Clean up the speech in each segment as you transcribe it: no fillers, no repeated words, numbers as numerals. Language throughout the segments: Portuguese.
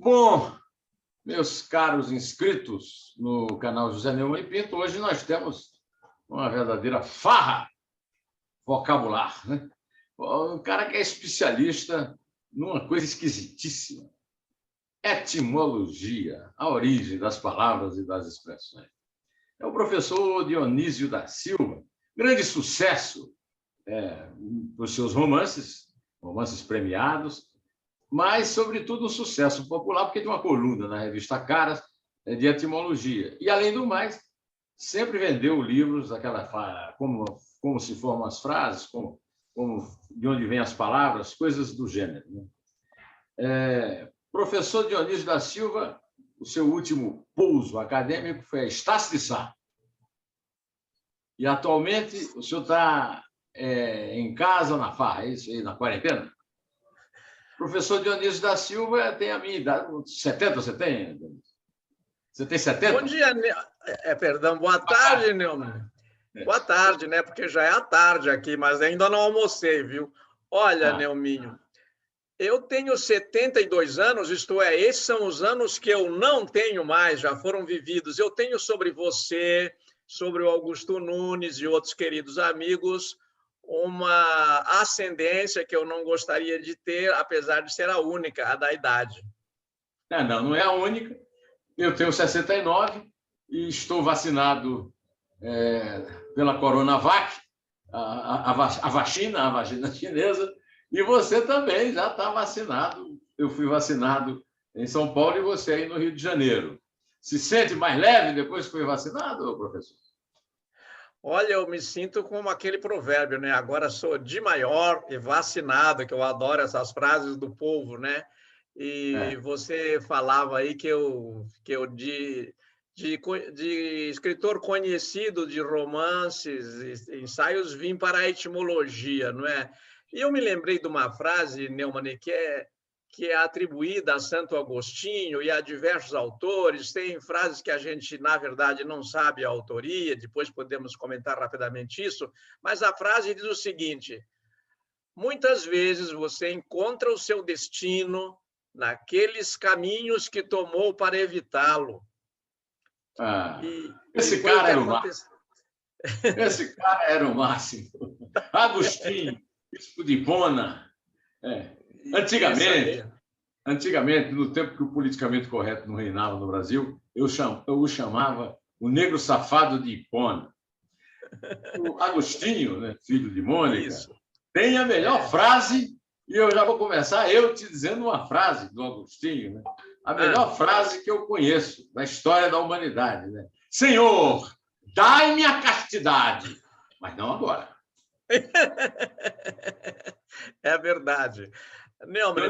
Bom, meus caros inscritos no canal José Neumann e Pinto, hoje nós temos uma verdadeira farra vocabular, né? Um cara que é especialista numa coisa esquisitíssima: etimologia, a origem das palavras e das expressões. É o professor Dionísio da Silva, grande sucesso dos seus romances premiados, mas, sobretudo, um sucesso popular, porque tem uma coluna na revista Caras de etimologia. E, além do mais, sempre vendeu livros como se formam as frases, de onde vêm as palavras, coisas do gênero, né? Professor Dionísio da Silva, o seu último pouso acadêmico foi a Estácio de Sá. E, atualmente, o senhor está em casa ou na farra, é isso aí, na quarentena? Professor Dionísio da Silva tem a minha idade, 70 você tem? Você tem 70? Bom dia, perdão, boa tarde, Neumann. Boa tarde, né? Porque já é a tarde aqui, mas ainda não almocei, viu? Olha, Neuminho, eu tenho 72 anos, isto é, esses são os anos que eu não tenho mais, já foram vividos. Eu tenho sobre você, sobre o Augusto Nunes e outros queridos amigos, uma ascendência que eu não gostaria de ter, apesar de ser a única, a da idade. Não é a única. Eu tenho 69 e estou vacinado pela Coronavac, a vacina chinesa, e você também já está vacinado. Eu fui vacinado em São Paulo e você aí no Rio de Janeiro. Se sente mais leve depois que foi vacinado, professor? Olha, eu me sinto como aquele provérbio, né? Agora sou de maior e vacinado, que eu adoro essas frases do povo, né? E você falava aí que eu de escritor conhecido de romances, ensaios, vim para a etimologia, não é? E eu me lembrei de uma frase, Neumann, que é atribuída a Santo Agostinho e a diversos autores. Tem frases que a gente, na verdade, não sabe a autoria, depois podemos comentar rapidamente isso, mas a frase diz o seguinte: muitas vezes você encontra o seu destino naqueles caminhos que tomou para evitá-lo. Esse cara era o máximo. Esse cara era o máximo. Agostinho, bispo de Hipona. Antigamente, no tempo que o politicamente correto não reinava no Brasil, eu o chamava o negro safado de Hipona. O Agostinho, né, filho de Mônica, tem a melhor frase, e eu já vou começar te dizendo uma frase do Agostinho, né? A melhor frase que eu conheço da história da humanidade, né? Senhor, dai-me a castidade, mas não agora. É verdade. Neumann,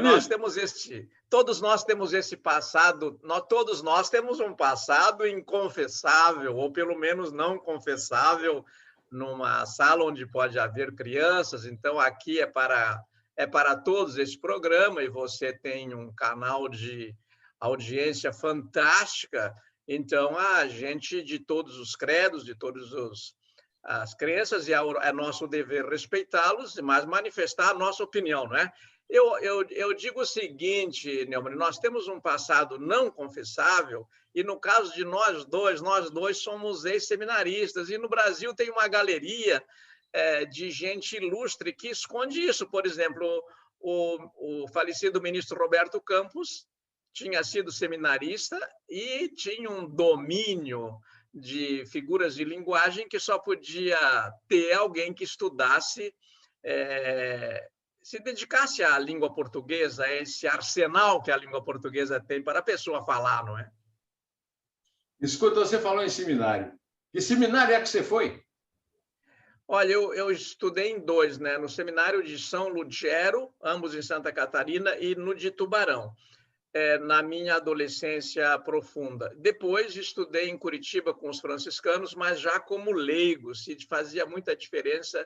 todos nós temos esse passado, todos nós temos um passado inconfessável, ou pelo menos não confessável, numa sala onde pode haver crianças. Então, aqui é para todos esse programa, e você tem um canal de audiência fantástica. Então, a gente de todos os credos, de todos as crenças, e é nosso dever respeitá-los, mas manifestar a nossa opinião, não é? Eu digo o seguinte, Neumann, nós temos um passado não confessável, e no caso de nós dois somos ex-seminaristas, e no Brasil tem uma galeria de gente ilustre que esconde isso. Por exemplo, o falecido ministro Roberto Campos tinha sido seminarista e tinha um domínio de figuras de linguagem que só podia ter alguém que estudasse, se dedicasse à língua portuguesa, a esse arsenal que a língua portuguesa tem para a pessoa falar, não é? Escuta, você falou em seminário. Que seminário é que você foi? Olha, eu estudei em dois, né? No seminário de São Lugero, ambos em Santa Catarina, e no de Tubarão, na minha adolescência profunda. Depois estudei em Curitiba com os franciscanos, mas já como leigo, se fazia muita diferença.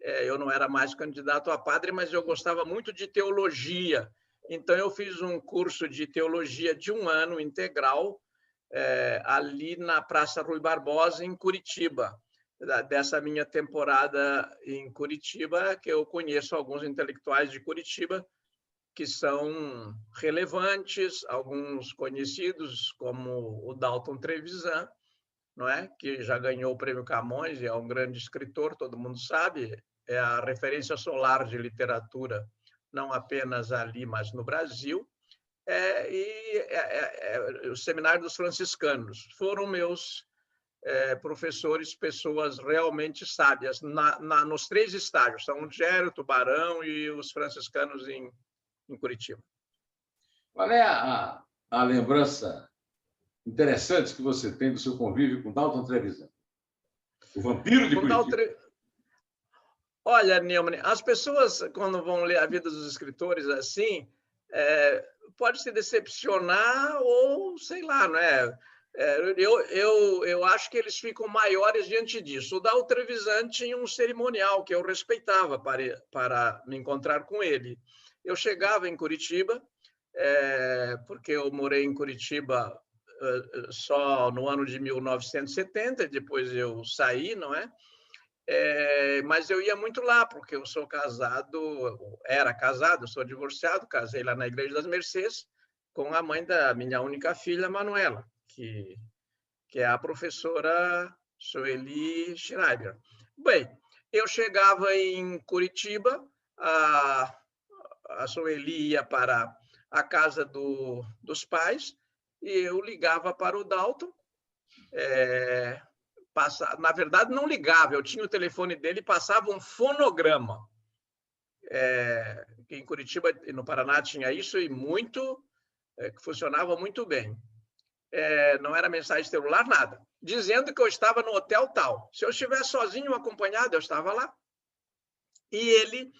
Eu não era mais candidato a padre, mas eu gostava muito de teologia. Então, eu fiz um curso de teologia de 1 ano integral, ali na Praça Rui Barbosa, em Curitiba. Dessa minha temporada em Curitiba, que eu conheço alguns intelectuais de Curitiba, que são relevantes, alguns conhecidos, como o Dalton Trevisan, não é? Que já ganhou o Prêmio Camões e é um grande escritor, todo mundo sabe, é a referência solar de literatura, não apenas ali, mas no Brasil. O Seminário dos Franciscanos foram meus professores, pessoas realmente sábias, nos 3 estágios, São Lugero, Tubarão e os franciscanos em Curitiba. Qual é a lembrança interessante que você tem do seu convívio com Dalton Trevisan? O vampiro de Curitiba. Olha, Neumann, as pessoas, quando vão ler a vida dos escritores assim, pode se decepcionar ou, sei lá, não é? Eu acho que eles ficam maiores diante disso. O Dalton Trevisan tinha um cerimonial que eu respeitava para me encontrar com ele. Eu chegava em Curitiba, porque eu morei em Curitiba só no ano de 1970, depois eu saí, não é? Mas eu ia muito lá, porque eu sou casado, era casado, sou divorciado, casei lá na Igreja das Mercês com a mãe da minha única filha, Manuela, que é a professora Sueli Schneider. Bem, eu chegava em Curitiba, a Sueli ia para a casa dos pais e eu ligava para o Dalton. Na verdade, não ligava, eu tinha o telefone dele e passava um fonograma. Em Curitiba e no Paraná tinha isso e que funcionava muito bem. Não era mensagem celular, nada. Dizendo que eu estava no hotel tal. Se eu estivesse sozinho, acompanhado, eu estava lá. E ele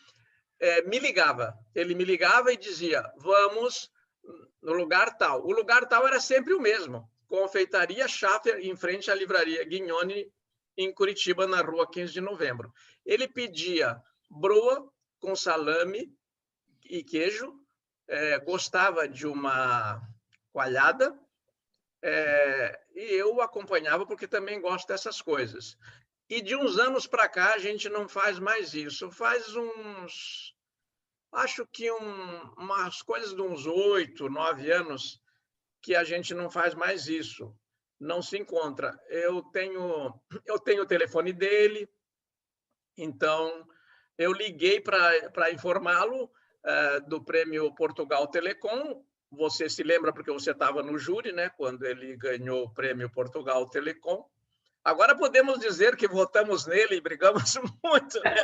me ligava. Ele me ligava e dizia, vamos no lugar tal. O lugar tal era sempre o mesmo. Confeitaria Schaffer, em frente à livraria Guignoni, em Curitiba, na rua 15 de novembro. Ele pedia broa com salame e queijo, gostava de uma coalhada, e eu acompanhava porque também gosto dessas coisas. E de uns anos para cá, a gente não faz mais isso. Faz acho que umas coisas de uns 8, 9 anos que a gente não faz mais isso, não se encontra. Eu tenho o telefone dele, então eu liguei para informá-lo do Prêmio Portugal Telecom. Você se lembra porque você estava no júri, né, quando ele ganhou o Prêmio Portugal Telecom. Agora podemos dizer que votamos nele e brigamos muito, né?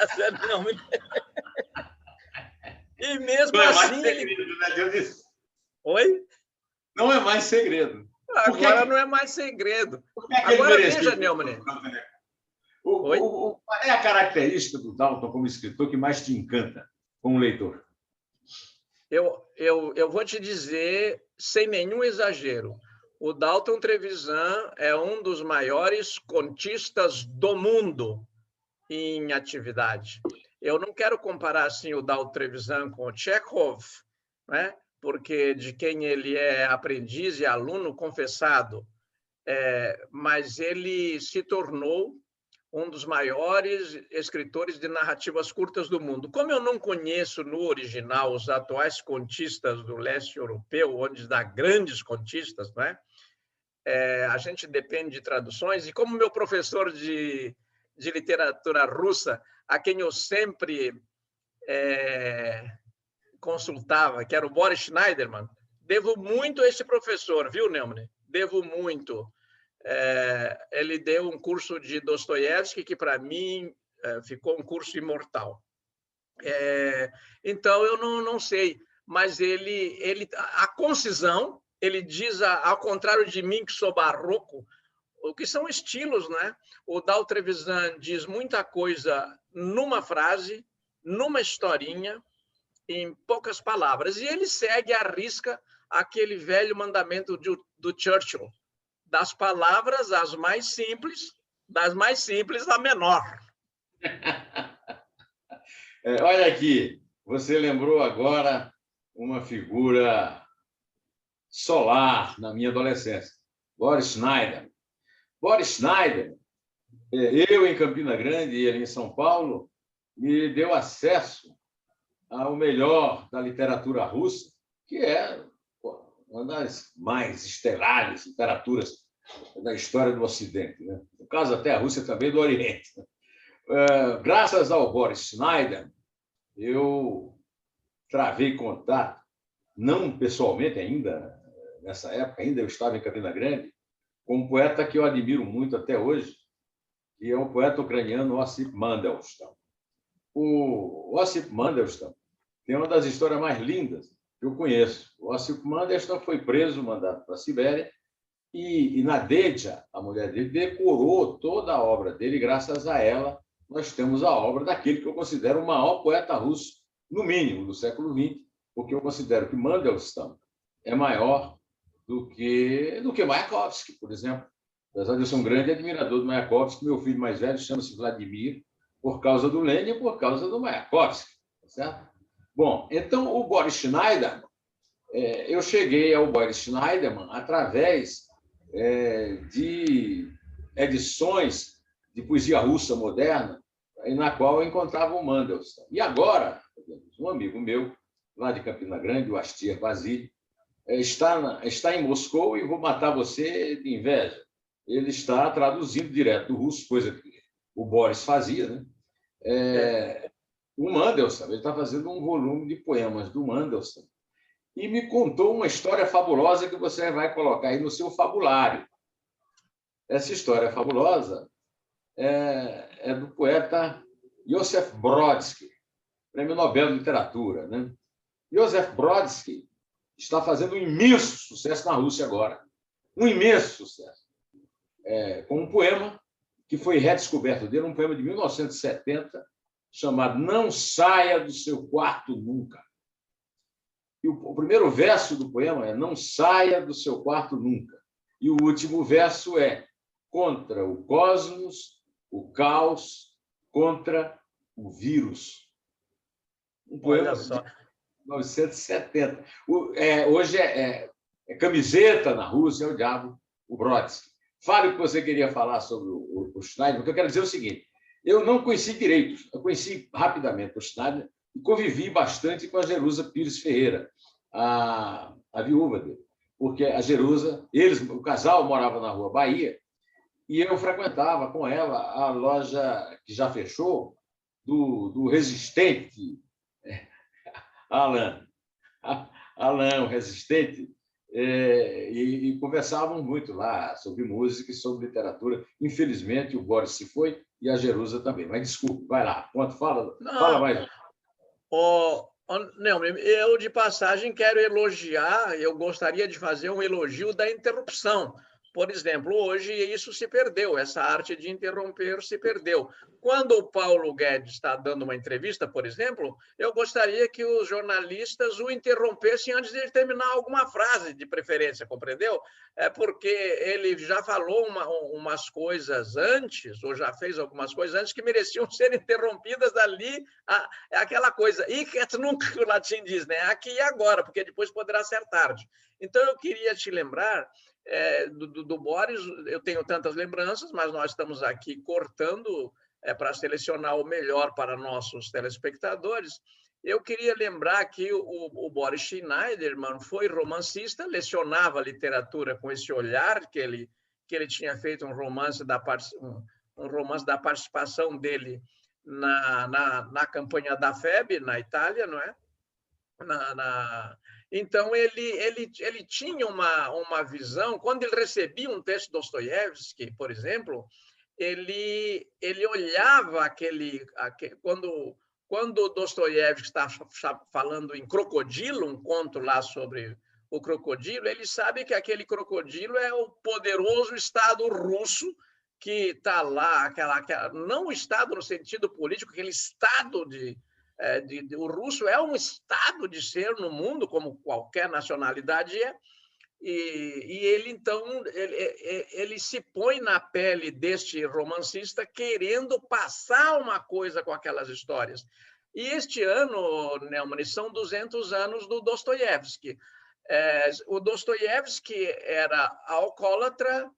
E mesmo não assim... É mais segredo, né, Dionísio? Oi? Não é mais segredo. Agora não é mais segredo. Agora veja, Neumann. Qual é a característica do Dalton como escritor que mais te encanta como leitor? Eu vou te dizer, sem nenhum exagero, o Dalton Trevisan é um dos maiores contistas do mundo em atividade. Eu não quero comparar assim o Dalton Trevisan com o Chekhov, né? Porque de quem ele é aprendiz e aluno confessado, mas ele se tornou um dos maiores escritores de narrativas curtas do mundo. Como eu não conheço no original os atuais contistas do leste europeu, onde dá grandes contistas, né? A gente depende de traduções, e como meu professor de literatura russa, a quem eu sempre consultava, que era o Boris Schneiderman, devo muito a esse professor, viu, Neumann? Devo muito. Ele deu um curso de Dostoiévski que, para mim, ficou um curso imortal. Então, eu não sei, mas a concisão, ele diz, ao contrário de mim, que sou barroco, o que são estilos, né? O Dalton Trevisan diz muita coisa numa frase, numa historinha, em poucas palavras, e ele segue à risca aquele velho mandamento do Churchill, das palavras as mais simples, das mais simples a menor. Olha aqui, você lembrou agora uma figura solar na minha adolescência, Boris Schneider. Boris Schneider, eu em Campina Grande e ele em São Paulo, me deu acesso ao melhor da literatura russa, que é uma das mais estelares literaturas da história do Ocidente, né? No caso, até a Rússia também do Oriente. Graças ao Boris Schneider, eu travei contato, não pessoalmente ainda, nessa época, ainda eu estava em Campina Grande, com um poeta que eu admiro muito até hoje, que é o poeta ucraniano Ossip Mandelstam. O Ossip Mandelstam tem uma das histórias mais lindas que eu conheço. O Ossip Mandelstam foi preso, mandado para a Sibéria, e Nadeja, a mulher dele, decorou toda a obra dele, e graças a ela nós temos a obra daquele que eu considero o maior poeta russo, no mínimo, do século XX, porque eu considero que Mandelstam é maior do que Mayakovsky, por exemplo. Apesar de eu ser um grande admirador do Mayakovsky, meu filho mais velho chama-se Vladimir, por causa do Lenin e por causa do Mayakovsky. Certo? Bom, então o Boris Schneiderman, eu cheguei ao Boris Schneiderman através de edições de poesia russa moderna, na qual eu encontrava o Mandelstam. E agora, um amigo meu, lá de Campina Grande, o Astir Vasily, está em Moscou e vou matar você de inveja. Ele está traduzindo direto do russo, coisa que o Boris fazia, né? O Mandelstam, ele está fazendo um volume de poemas do Mandelstam e me contou uma história fabulosa que você vai colocar aí no seu fabulário. Essa história fabulosa é do poeta Joseph Brodsky, Prêmio Nobel de Literatura, né? Joseph Brodsky está fazendo um imenso sucesso na Rússia agora. Um imenso sucesso. Com um poema que foi redescoberto dele, um poema de 1970, chamado Não Saia do Seu Quarto Nunca. E o primeiro verso do poema é Não saia do seu quarto nunca. E o último verso é Contra o cosmos, o caos, contra o vírus. Um poema de 1970. Hoje é camiseta na Rússia, é o diabo, o Brodsky. Fale o que você queria falar sobre o Schneider, porque eu quero dizer o seguinte, eu não conheci direito, eu conheci rapidamente o Schneider e convivi bastante com a Jerusa Pires Ferreira, a viúva dele, porque a Jerusa, o casal morava na Rua Bahia, e eu frequentava com ela a loja que já fechou, do Resistente, Alain, o Resistente, e conversavam muito lá sobre música e sobre literatura. Infelizmente, o Boris se foi e a Jerusa também. Mas, desculpe, vai lá. Fala mais. Neumann, eu, de passagem, quero elogiar, eu gostaria de fazer um elogio da interrupção. Por exemplo, hoje isso se perdeu, essa arte de interromper se perdeu. Quando o Paulo Guedes está dando uma entrevista, por exemplo, eu gostaria que os jornalistas o interrompessem antes de terminar alguma frase, de preferência, compreendeu? É porque ele já falou umas coisas antes, ou já fez algumas coisas antes, que mereciam ser interrompidas dali, aquela coisa, icat nunca, o latim diz, né? Aqui e agora, porque depois poderá ser tarde. Então, eu queria te lembrar do Boris, eu tenho tantas lembranças, mas nós estamos aqui cortando para selecionar o melhor para nossos telespectadores. Eu queria lembrar que o Boris Schneiderman foi romancista, lecionava literatura com esse olhar que ele tinha feito um romance da participação dele na campanha da FEB, na Itália, não é? Então, ele tinha uma visão. Quando ele recebia um texto de Dostoiévski, por exemplo, ele olhava quando Dostoiévski está falando em Crocodilo, um conto lá sobre o crocodilo, ele sabe que aquele crocodilo é o poderoso Estado russo que está lá, não o Estado no sentido político, aquele Estado o russo é um estado de ser no mundo, como qualquer nacionalidade é, e ele, então, ele se põe na pele deste romancista querendo passar uma coisa com aquelas histórias. E este ano, Neumann, são 200 anos do Dostoiévski. O Dostoiévski era alcoólatra,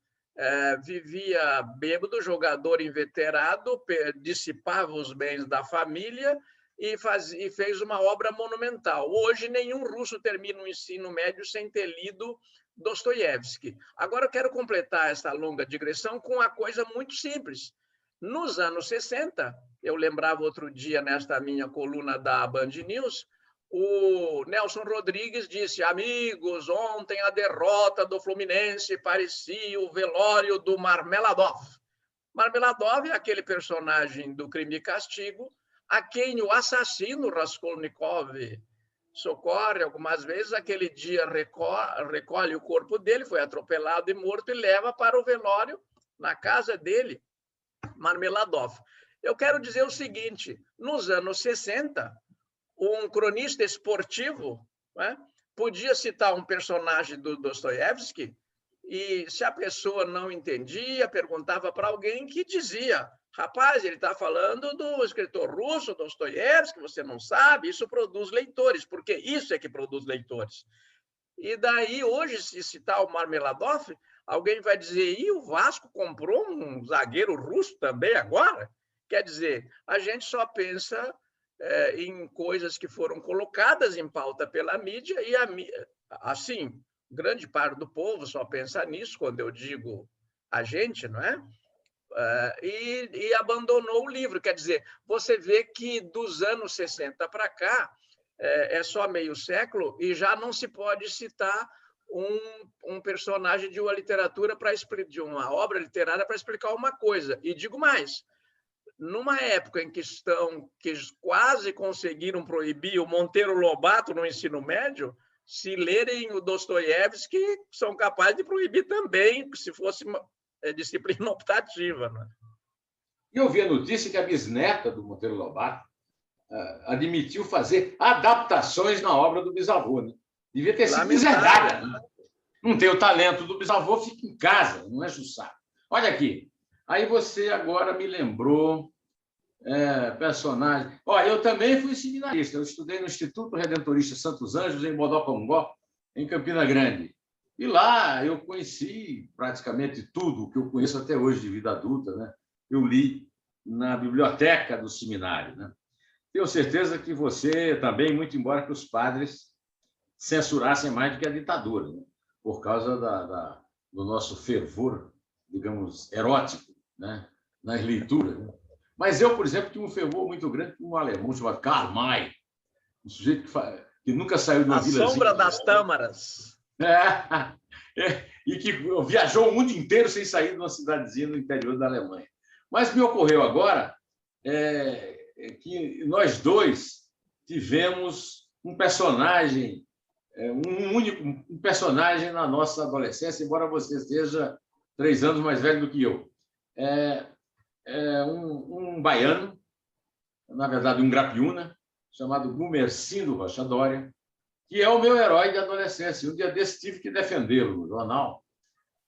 vivia bêbado, jogador inveterado, dissipava os bens da família, e fez uma obra monumental. Hoje, nenhum russo termina o ensino médio sem ter lido Dostoiévski. Agora, eu quero completar essa longa digressão com uma coisa muito simples. Nos anos 60, eu lembrava outro dia, nesta minha coluna da Band News, o Nelson Rodrigues disse: amigos, ontem a derrota do Fluminense parecia o velório do Marmeladov. Marmeladov é aquele personagem do Crime e Castigo a quem o assassino Raskolnikov socorre algumas vezes. Aquele dia recolhe o corpo dele, foi atropelado e morto, e leva para o velório na casa dele, Marmeladov. Eu quero dizer o seguinte: nos anos 60, um cronista esportivo, né, podia citar um personagem do Dostoiévski e, se a pessoa não entendia, perguntava para alguém que dizia: rapaz, ele está falando do escritor russo Dostoiévski, você não sabe, isso produz leitores, porque isso é que produz leitores. E daí, hoje, se citar o Marmeladov, alguém vai dizer: e o Vasco comprou um zagueiro russo também agora? Quer dizer, a gente só pensa em coisas que foram colocadas em pauta pela mídia, e assim, grande parte do povo só pensa nisso, quando eu digo a gente, não é? E abandonou o livro. Quer dizer, você vê que dos anos 60 para cá, é só meio século, e já não se pode citar um personagem de uma literatura, de uma obra literária, para explicar uma coisa. E digo mais: numa época em que quase conseguiram proibir o Monteiro Lobato no ensino médio, se lerem o Dostoiévski, são capazes de proibir também, se fosse disciplina optativa. Né? E eu vi a notícia que a bisneta do Monteiro Lobato admitiu fazer adaptações na obra do bisavô. Né? Devia ter sido deserdada. Né? Não tem o talento do bisavô, fica em casa, não é justo. Olha aqui. Aí você agora me lembrou personagem. Olha, eu também fui seminarista. Eu estudei no Instituto Redentorista Santos Anjos, em Bodocongó, em Campina Grande. E lá eu conheci praticamente tudo que eu conheço até hoje de vida adulta. Né? Eu li na biblioteca do seminário. Né? Tenho certeza que você também, muito embora que os padres censurassem mais do que a ditadura, né? Por causa do nosso fervor, digamos, erótico, né? Nas leituras. Né? Mas eu, por exemplo, tinha um fervor muito grande por um alemão chamado Karl May, um sujeito que nunca saiu de uma vilazinha. A Sombra das Tâmaras. E que viajou o mundo inteiro sem sair de uma cidadezinha no interior da Alemanha. Mas me ocorreu agora que nós dois tivemos um personagem, um personagem na nossa adolescência, embora você seja 3 anos mais velho do que eu. Um baiano, na verdade um grapiúna, chamado Gumercindo Rocha Dória, que é o meu herói de adolescência. Um dia desse tive que defendê-lo no jornal,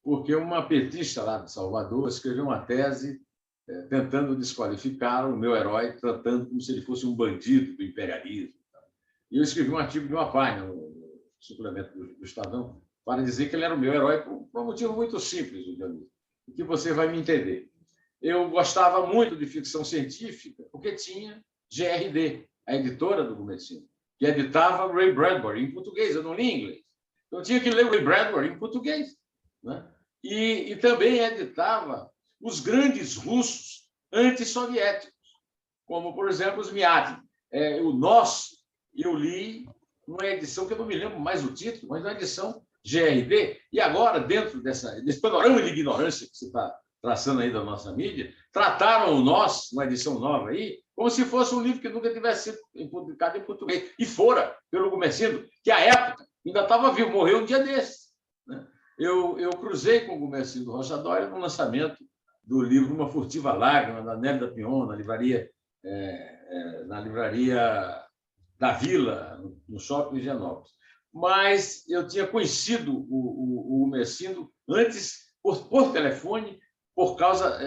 porque uma petista lá de Salvador escreveu uma tese tentando desqualificar o meu herói, tratando como se ele fosse um bandido do imperialismo. E eu escrevi um artigo de uma página no suplemento do Estadão para dizer que ele era o meu herói por um motivo muito simples, o que você vai me entender. Eu gostava muito de ficção científica porque tinha GRD, a editora do Gumercindo, que editava Ray Bradbury em português. Eu não li em inglês. Eu tinha que ler Ray Bradbury em português. Né? E também editava os grandes russos antissoviéticos, como, por exemplo, os Miadin. O Nós, eu li numa edição que eu não me lembro mais o título, mas uma edição GRD. E agora, dentro desse panorama de ignorância que você está traçando aí da nossa mídia, trataram o Nós, uma edição nova aí, como se fosse um livro que nunca tivesse sido publicado em português. E fora, pelo Gumercindo, que à época ainda estava vivo, morreu um dia desses. Né? Eu cruzei com o Gumercindo Rocha Dória no lançamento do livro Uma Furtiva Lágrima, da Nélida Pion, na livraria da Vila, no shopping de Higienópolis. Mas eu tinha conhecido o Gumercindo antes por telefone, por causa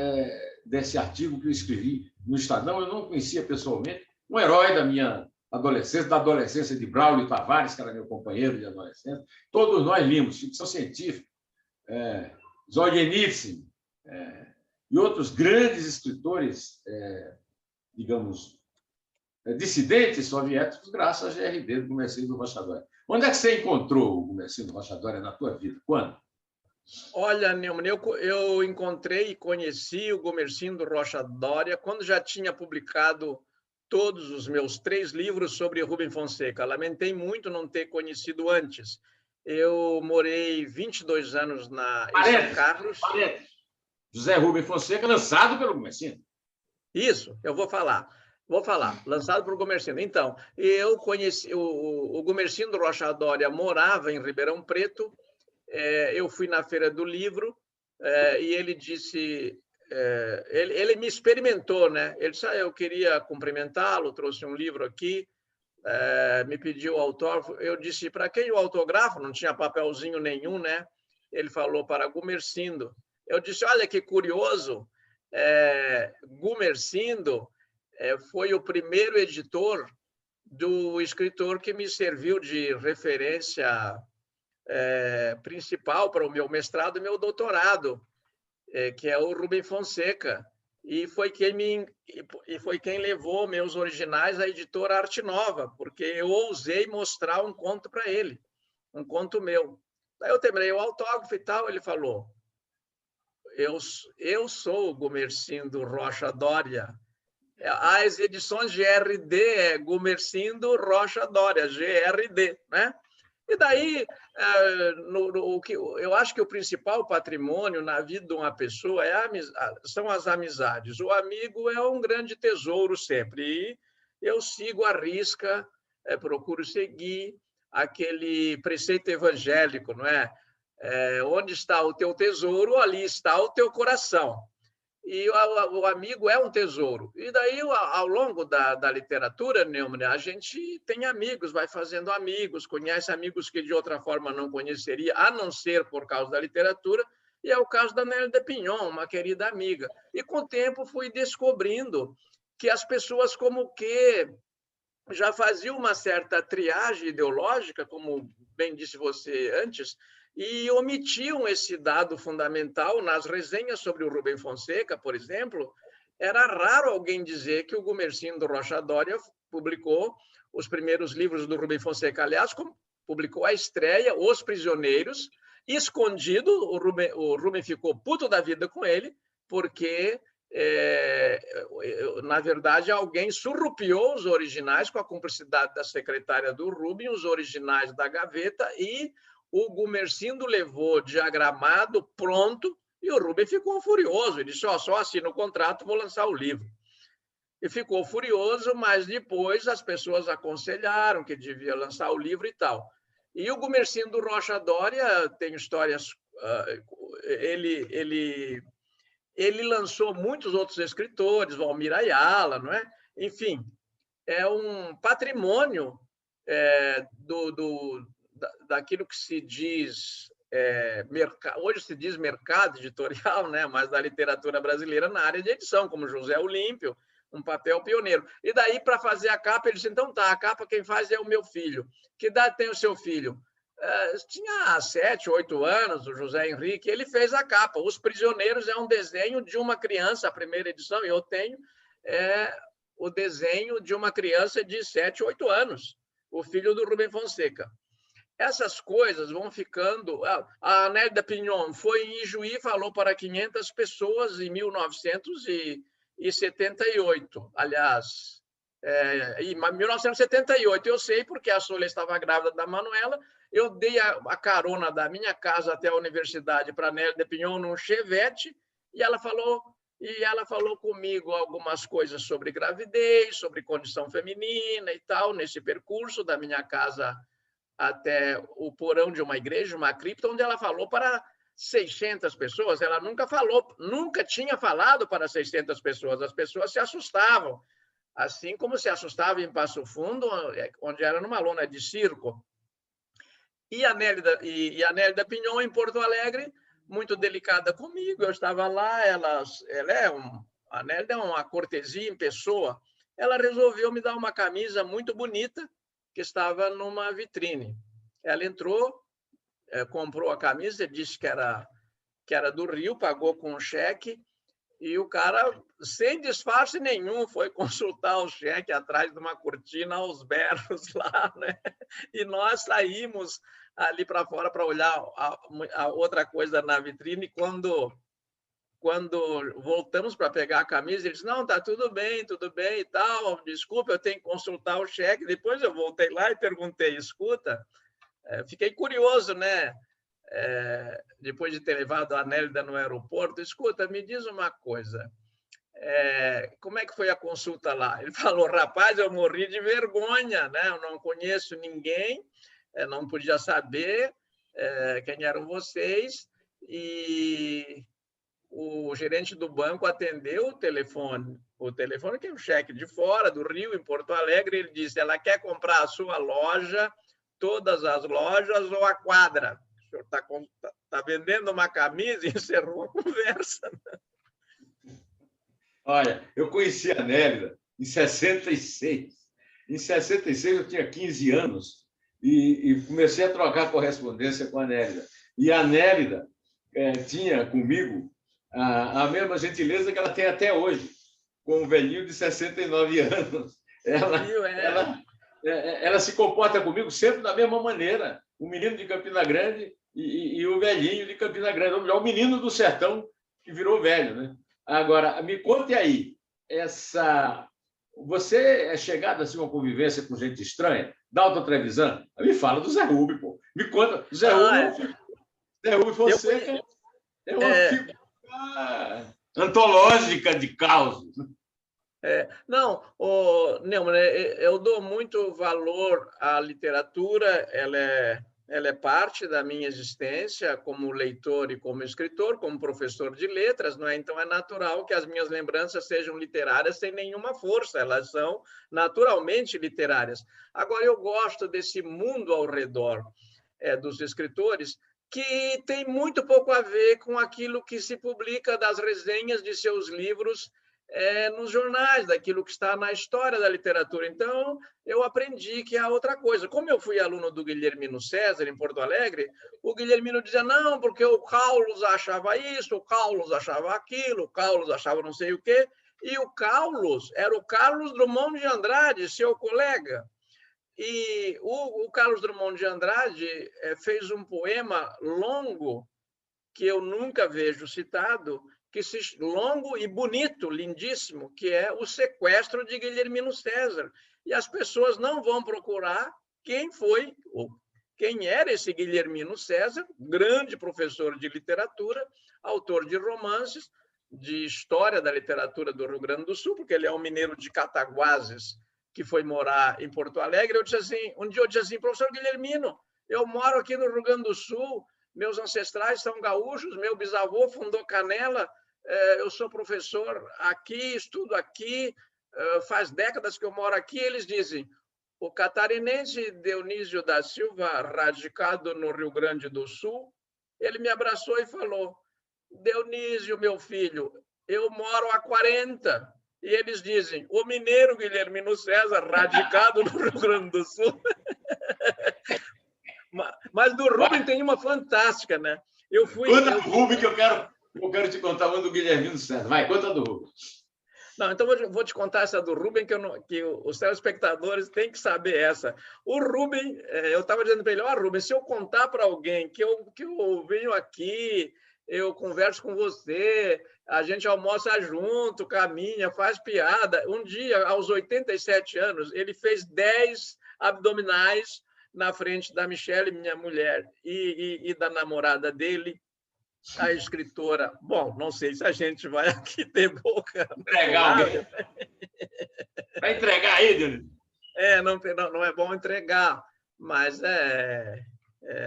desse artigo que eu escrevi no Estadão. Eu não conhecia pessoalmente, um herói da minha adolescência, da adolescência de Braulio Tavares, que era meu companheiro de adolescência. Todos nós limos ficção científica, Solzhenitsyn, e outros grandes escritores, digamos, dissidentes soviéticos graças à GRD do Gumersindo Rocha Dória. Onde é que você encontrou o Gumersindo Rocha Dória na tua vida? Quando? Olha, Neumann, eu encontrei e conheci o Gumersindo Rocha Dória quando já tinha publicado todos os meus 3 livros sobre Rubem Fonseca. Lamentei muito não ter conhecido antes. Eu morei 22 anos em São Carlos. José Rubem Fonseca, lançado pelo Gumersindo. Isso, eu vou falar. Lançado pelo Gumersindo. Então, eu conheci o Gumersindo Rocha Dória, morava em Ribeirão Preto. Eu fui na Feira do Livro e ele disse... ele me experimentou, né? Ele disse, eu queria cumprimentá-lo, trouxe um livro aqui, me pediu o autógrafo. Eu disse, para quem o autógrafo? Não tinha papelzinho nenhum, né? Ele falou, para Gumersindo. Eu disse, olha que curioso, Gumersindo foi o primeiro editor do escritor que me serviu de referência principal para o meu mestrado e meu doutorado, que é o Rubem Fonseca, e foi quem levou meus originais à editora Arte Nova, porque eu ousei mostrar um conto para ele, um conto meu. Daí eu terminei o autógrafo e tal, ele falou, eu sou o Gumersindo Rocha Dória. As edições GRD é Gumersindo Rocha Dória, GRD, né? E daí, eu acho que o principal patrimônio na vida de uma pessoa são as amizades. O amigo é um grande tesouro sempre. E eu sigo à risca, procuro seguir aquele preceito evangélico, não é? Onde está o teu tesouro, ali está o teu coração. E o amigo é um tesouro. E daí, ao longo da literatura, Neumann, a gente tem amigos, vai fazendo amigos, conhece amigos que de outra forma não conheceria, a não ser por causa da literatura, e é o caso da Nélia de Pinhon, uma querida amiga. E com o tempo fui descobrindo que as pessoas como que já faziam uma certa triagem ideológica, como bem disse você antes, e omitiam esse dado fundamental nas resenhas sobre o Rubem Fonseca, por exemplo. Era raro alguém dizer que o Gumersindo Rocha Dória publicou os primeiros livros do Rubem Fonseca. Aliás, publicou a estreia, Os Prisioneiros, escondido. O Rubem ficou puto da vida com ele, porque, na verdade, alguém surrupiou os originais com a cumplicidade da secretária do Rubem, os originais da gaveta, e o Gumersindo levou diagramado, pronto, e o Rubem ficou furioso. Ele disse, só assino o contrato, vou lançar o livro. E ficou furioso, mas depois as pessoas aconselharam que devia lançar o livro e tal. E o Gumersindo Rocha Dória tem histórias... Ele lançou muitos outros escritores, Valmir Ayala, não é? Enfim, é um patrimônio daquilo que se diz hoje se diz mercado editorial, né? Mas da literatura brasileira na área de edição, como José Olímpio, um papel pioneiro. E daí, para fazer a capa, ele disse, então tá, a capa quem faz é o meu filho. Que idade tem o seu filho? Tinha 7, 8 anos, o José Henrique, ele fez a capa. Os Prisioneiros é um desenho de uma criança, a primeira edição, eu tenho o desenho de uma criança de 7, 8 anos, o filho do Rubem Fonseca. Essas coisas vão ficando... A Nélia Pinhon foi em Ijuí, falou para 500 pessoas em 1978. Aliás, em 1978, eu sei, porque a Sônia estava grávida da Manuela, eu dei a carona da minha casa até a universidade para a Nélia Pinhon num Chevette, e ela falou comigo algumas coisas sobre gravidez, sobre condição feminina e tal, nesse percurso da minha casa até o porão de uma igreja, uma cripta, onde ela falou para 600 pessoas. Ela nunca tinha falado para 600 pessoas. As pessoas se assustavam, assim como se assustavam em Passo Fundo, onde era numa lona de circo. E a Nélida Pinhon, em Porto Alegre, muito delicada comigo. Eu estava lá, a Nélida é uma cortesia em pessoa. Ela resolveu me dar uma camisa muito bonita, que estava numa vitrine. Ela entrou, comprou a camisa, disse que era do Rio, pagou com um cheque, E o cara, sem disfarce nenhum, foi consultar o cheque atrás de uma cortina aos berros lá, né? E nós saímos ali para fora para olhar a outra coisa na vitrine. Quando voltamos para pegar a camisa, ele disse, não, tá tudo bem e tal, desculpa, eu tenho que consultar o cheque. Depois eu voltei lá e perguntei, escuta, fiquei curioso, né? Depois de ter levado a Nélida no aeroporto, escuta, me diz uma coisa, como é que foi a consulta lá? Ele falou, rapaz, eu morri de vergonha, né? Eu não conheço ninguém, não podia saber quem eram vocês, e o gerente do banco atendeu o telefone que é um cheque de fora, do Rio, em Porto Alegre, ele disse, ela quer comprar a sua loja, todas as lojas ou a quadra? O senhor está vendendo uma camisa e encerrou a conversa. Olha, eu conheci a Nélida em 66. Em 66 eu tinha 15 anos e comecei a trocar correspondência com a Nélida. E a Nélida tinha comigo a mesma gentileza que ela tem até hoje, com um velhinho de 69 anos. Ela se comporta comigo sempre da mesma maneira. O menino de Campina Grande e o velhinho de Campina Grande, ou melhor, o menino do sertão que virou velho, né? Agora, me conte aí, você é chegado assim, uma convivência com gente estranha? Dalton Trevisan? Me fala do Zé Rubem, pô. Me conta. Zé Rubem Fonseca é uma figura antológica de causos. Não, Neumann, eu dou muito valor à literatura, ela é parte da minha existência como leitor e como escritor, como professor de letras, não é? Então é natural que as minhas lembranças sejam literárias sem nenhuma força, elas são naturalmente literárias. Agora, eu gosto desse mundo ao redor dos escritores, que tem muito pouco a ver com aquilo que se publica das resenhas de seus livros nos jornais, daquilo que está na história da literatura. Então, eu aprendi que há outra coisa. Como eu fui aluno do Guilhermino César, em Porto Alegre, o Guilhermino dizia, não, porque o Carlos achava isso, o Carlos achava aquilo, o Carlos achava não sei o quê, e o Carlos era o Carlos Drummond de Andrade, seu colega. E o Carlos Drummond de Andrade fez um poema longo, que eu nunca vejo citado, longo e bonito, lindíssimo, que é O Sequestro de Guilhermino César. E as pessoas não vão procurar quem era esse Guilhermino César, grande professor de literatura, autor de romances, de história da literatura do Rio Grande do Sul, porque ele é um mineiro de Cataguases, que foi morar em Porto Alegre. Um dia eu disse assim, professor Guilhermino, eu moro aqui no Rio Grande do Sul, meus ancestrais são gaúchos, meu bisavô fundou Canela, eu sou professor aqui, estudo aqui, faz décadas que eu moro aqui. Eles dizem, o catarinense Dionísio da Silva, radicado no Rio Grande do Sul, ele me abraçou e falou, Dionísio, meu filho, eu moro há 40. E eles dizem, o mineiro Guilhermino César, radicado no Rio Grande do Sul. Mas do Rubem tem uma fantástica, né? Conta do Rubem que eu quero te contar uma do Guilhermino César. Vai, conta do Rubem. Não, então vou te contar essa do Rubem, que os telespectadores têm que saber essa. O Rubem, eu estava dizendo para ele, Rubem, se eu contar para alguém que eu venho aqui, eu converso com você, a gente almoça junto, caminha, faz piada. Um dia, aos 87 anos, ele fez 10 abdominais na frente da Michele, minha mulher, e da namorada dele, a escritora. Bom, não sei se a gente vai aqui ter boca. Entregar alguém. Vai entregar aí, Dionísio? Não é bom entregar, mas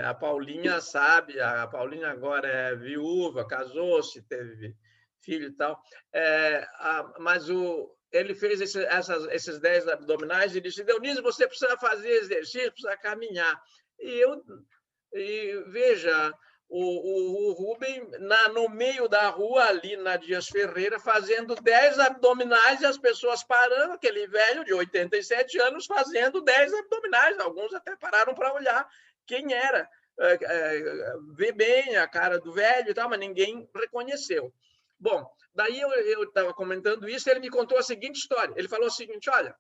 a Paulinha sabe, a Paulinha agora é viúva, casou-se, teve filho e tal, mas ele fez esses 10 abdominais e disse, Dionísio, você precisa fazer exercício, precisa caminhar. E veja, o Rubem, no meio da rua, ali na Dias Ferreira, fazendo 10 abdominais e as pessoas parando, aquele velho de 87 anos fazendo 10 abdominais. Alguns até pararam para olhar quem era, ver bem a cara do velho e tal, mas ninguém reconheceu. Bom, daí eu estava comentando isso e ele me contou a seguinte história. Ele falou o seguinte, olha,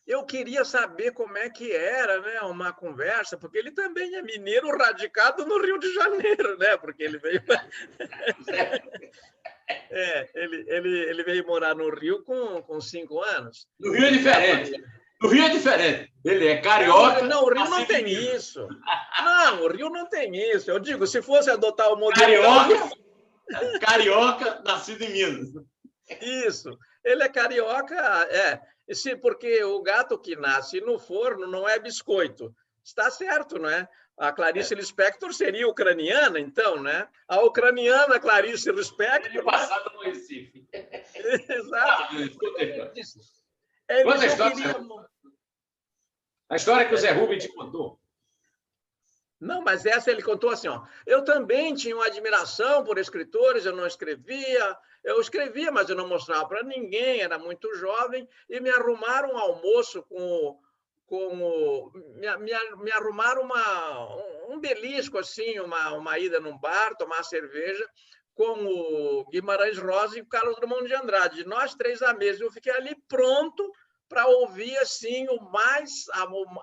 eu queria saber como é que era, né, uma conversa, porque ele também é mineiro radicado no Rio de Janeiro, né? Porque ele veio... ele veio morar no Rio com 5 anos. No Rio é diferente. No Rio é diferente. Ele é carioca. Não, o Rio não tem isso. Não, o Rio não tem isso. Eu digo, se fosse adotar o modelo... Carioca, nascido em Minas. Isso. Ele é carioca, porque o gato que nasce no forno não é biscoito. Está certo, não é? A Clarice Lispector seria ucraniana, então, né? A ucraniana Clarice Lispector... Ele passado no Recife. Exato. Conta a história. A história que o Zé Rubem te contou. Não, mas essa ele contou assim, ó. Eu também tinha uma admiração por escritores, eu escrevia, mas eu não mostrava para ninguém, era muito jovem, e me arrumaram um almoço me arrumaram um belisco, assim, uma ida num bar, tomar cerveja, com o Guimarães Rosa e o Carlos Drummond de Andrade. Nós 3 à mesa. Eu fiquei ali pronto para ouvir assim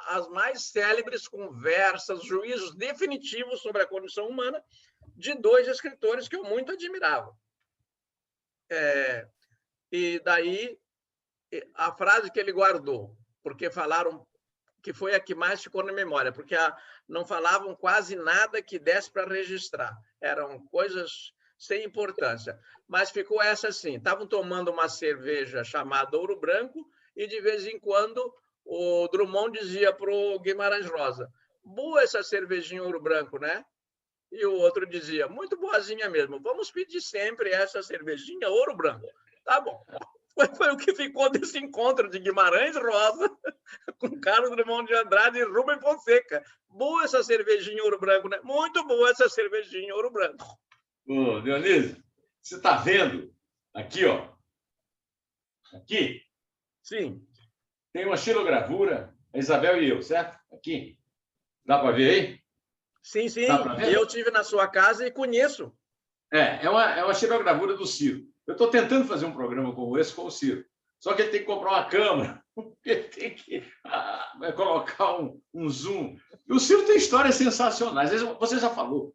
as mais célebres conversas, juízos definitivos sobre a condição humana de 2 escritores que eu muito admirava. E daí a frase que ele guardou, porque falaram que foi a que mais ficou na memória, porque não falavam quase nada que desse para registrar. Eram coisas sem importância. Mas ficou essa assim, estavam tomando uma cerveja chamada Ouro Branco e, de vez em quando, o Drummond dizia para o Guimarães Rosa, boa essa cervejinha Ouro Branco, né? E o outro dizia, muito boazinha mesmo, vamos pedir sempre essa cervejinha Ouro Branco. Tá bom. Foi o que ficou desse encontro de Guimarães Rosa com Carlos Drummond de Andrade e Rubem Fonseca. Boa essa cervejinha Ouro Branco, né? Muito boa essa cervejinha Ouro Branco. Ô, Dionísio, você está vendo aqui, ó? Aqui? Sim. Tem uma xilogravura, a Isabel e eu, certo? Aqui. Dá para ver aí? Sim, sim. Eu tive na sua casa e conheço. É uma xilogravura do Ciro. Eu estou tentando fazer um programa como esse com o Ciro. Só que ele tem que comprar uma câmera, ele tem que colocar um zoom. E o Ciro tem histórias sensacionais. Você já falou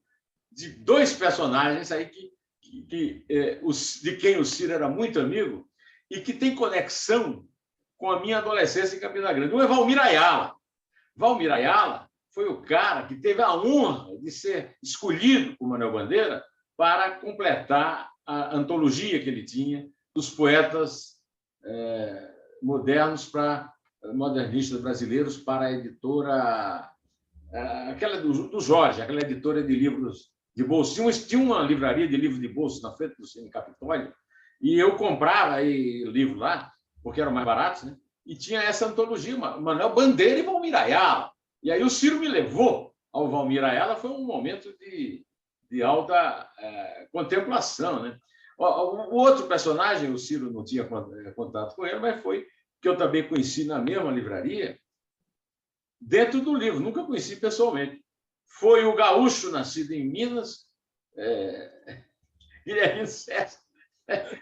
de 2 personagens aí de quem o Ciro era muito amigo e que tem conexão com a minha adolescência em Campina Grande. Um é Valmir Ayala. Valmir Ayala foi o cara que teve a honra de ser escolhido por Manuel Bandeira para completar a antologia que ele tinha dos poetas modernistas brasileiros para a editora, aquela do Jorge, aquela editora de livros de bolso. Tinha uma livraria de livros de bolso na frente do Cine Capitólio, e eu comprava aí livro lá, porque eram mais baratos, né? E tinha essa antologia, Manuel Bandeira e Valmir Ayala. E aí o Ciro me levou ao Valmir Ayala, foi um momento de alta contemplação, né? O outro personagem, o Ciro não tinha contato com ele, mas foi que eu também conheci na mesma livraria, dentro do livro, nunca conheci pessoalmente. Foi o gaúcho nascido em Minas, Guilherme César.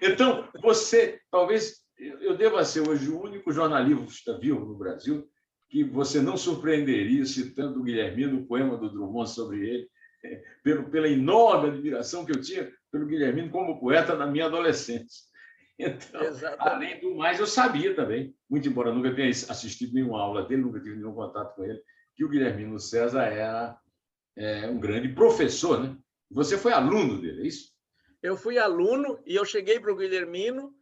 Então, você, talvez, eu deva ser hoje o único jornalista vivo no Brasil que você não surpreenderia citando o Guilhermino, o poema do Drummond sobre ele, pela enorme admiração que eu tinha pelo Guilhermino como poeta na minha adolescência. Então, além do mais, eu sabia também, muito embora nunca tenha assistido nenhuma aula dele, nunca tive nenhum contato com ele, que o Guilhermino César era um grande professor, né? Você foi aluno dele, é isso? Eu fui aluno e eu cheguei para o Guilhermino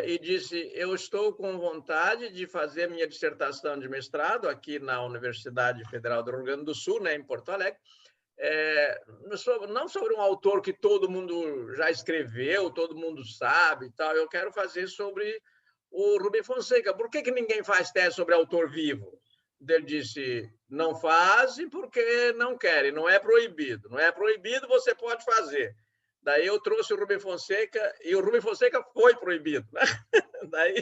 e disse, eu estou com vontade de fazer minha dissertação de mestrado aqui na Universidade Federal do Rio Grande do Sul, né, em Porto Alegre, não sobre um autor que todo mundo já escreveu, todo mundo sabe e tal, eu quero fazer sobre o Rubem Fonseca. Por que ninguém faz tese sobre autor vivo? Ele disse, não fazem porque não querem, não é proibido. Não é proibido, você pode fazer. Daí eu trouxe o Rubem Fonseca e o Rubem Fonseca foi proibido. Daí...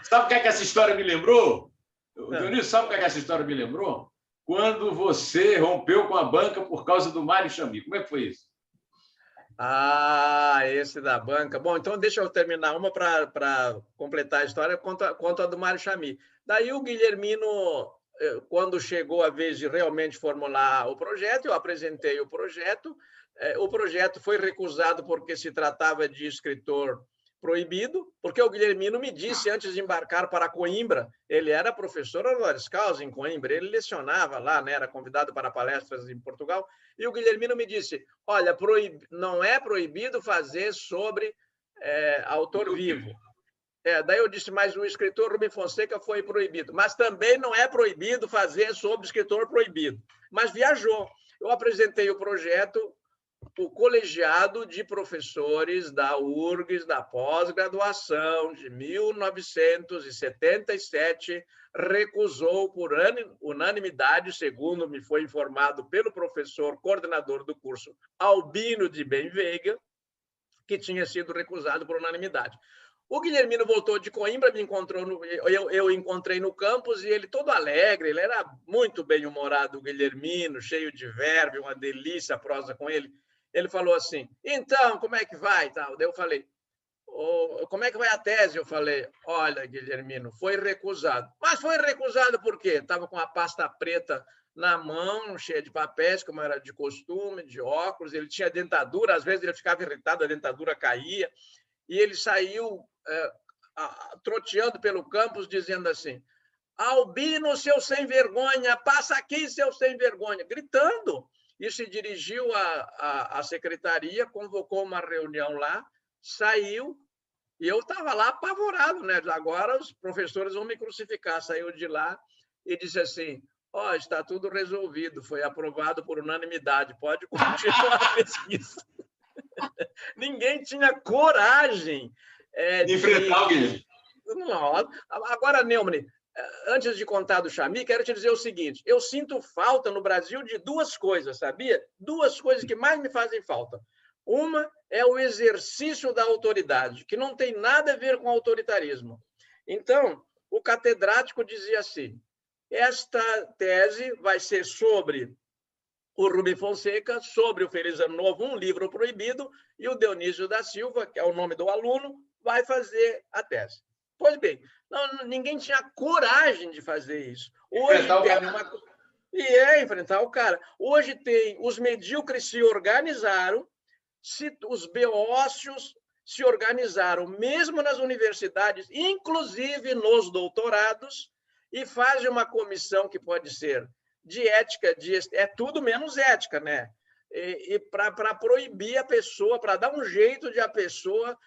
Sabe o que é que essa história me lembrou? Dionísio, sabe o que é que essa história me lembrou? Quando você rompeu com a banca por causa do Mário Chami. Como é que foi isso? Ah, esse da banca. Bom, então deixa eu terminar uma para completar a história, quanto a do Mário Chamy. Daí o Guilhermino, quando chegou a vez de realmente formular o projeto, eu apresentei o projeto. O projeto foi recusado porque se tratava de escritor proibido, porque o Guilhermino me disse antes de embarcar para Coimbra, ele era professor honoris causa em Coimbra, ele lecionava lá, né, era convidado para palestras em Portugal, e o Guilhermino me disse, olha, não é proibido fazer sobre autor vivo. Daí eu disse, mas o escritor Rubem Fonseca foi proibido, mas também não é proibido fazer sobre escritor proibido. Mas viajou. Eu apresentei o projeto, o colegiado de professores da URGS, da pós-graduação de 1977, recusou por unanimidade, segundo me foi informado pelo professor coordenador do curso, Albino de Benveiga, que tinha sido recusado por unanimidade. O Guilhermino voltou de Coimbra, me encontrou eu encontrei no campus e ele todo alegre, ele era muito bem-humorado, o Guilhermino, cheio de verve, uma delícia a prosa com ele. Ele falou assim, então, como é que vai? Daí eu falei, como é que vai a tese? Eu falei, olha, Guilhermino, foi recusado. Mas foi recusado por quê? Estava com a pasta preta na mão, cheia de papéis, como era de costume, de óculos, ele tinha dentadura, às vezes ele ficava irritado, a dentadura caía, e ele saiu troteando pelo campus, dizendo assim, Albino, seu sem vergonha, passa aqui, seu sem vergonha, gritando. E se dirigiu à secretaria, convocou uma reunião lá, saiu, e eu estava lá apavorado, né? Agora os professores vão me crucificar. Saiu de lá e disse assim, está tudo resolvido, foi aprovado por unanimidade, pode continuar a pesquisa. Ninguém tinha coragem de enfrentar alguém. Agora, Neumann, antes de contar do Chamy, quero te dizer o seguinte, eu sinto falta no Brasil de duas coisas, sabia? Duas coisas que mais me fazem falta. Uma é o exercício da autoridade, que não tem nada a ver com autoritarismo. Então, o catedrático dizia assim, esta tese vai ser sobre o Rubem Fonseca, sobre o Feliz Ano Novo, um livro proibido, e o Dionísio da Silva, que é o nome do aluno, vai fazer a tese. Pois bem, ninguém tinha coragem de fazer isso. Hoje tem enfrentar o cara. Hoje tem os medíocres se organizaram, os beócios se organizaram, mesmo nas universidades, inclusive nos doutorados, e fazem uma comissão que pode ser de ética, é tudo menos ética, né? E para proibir a pessoa, para dar um jeito de a pessoa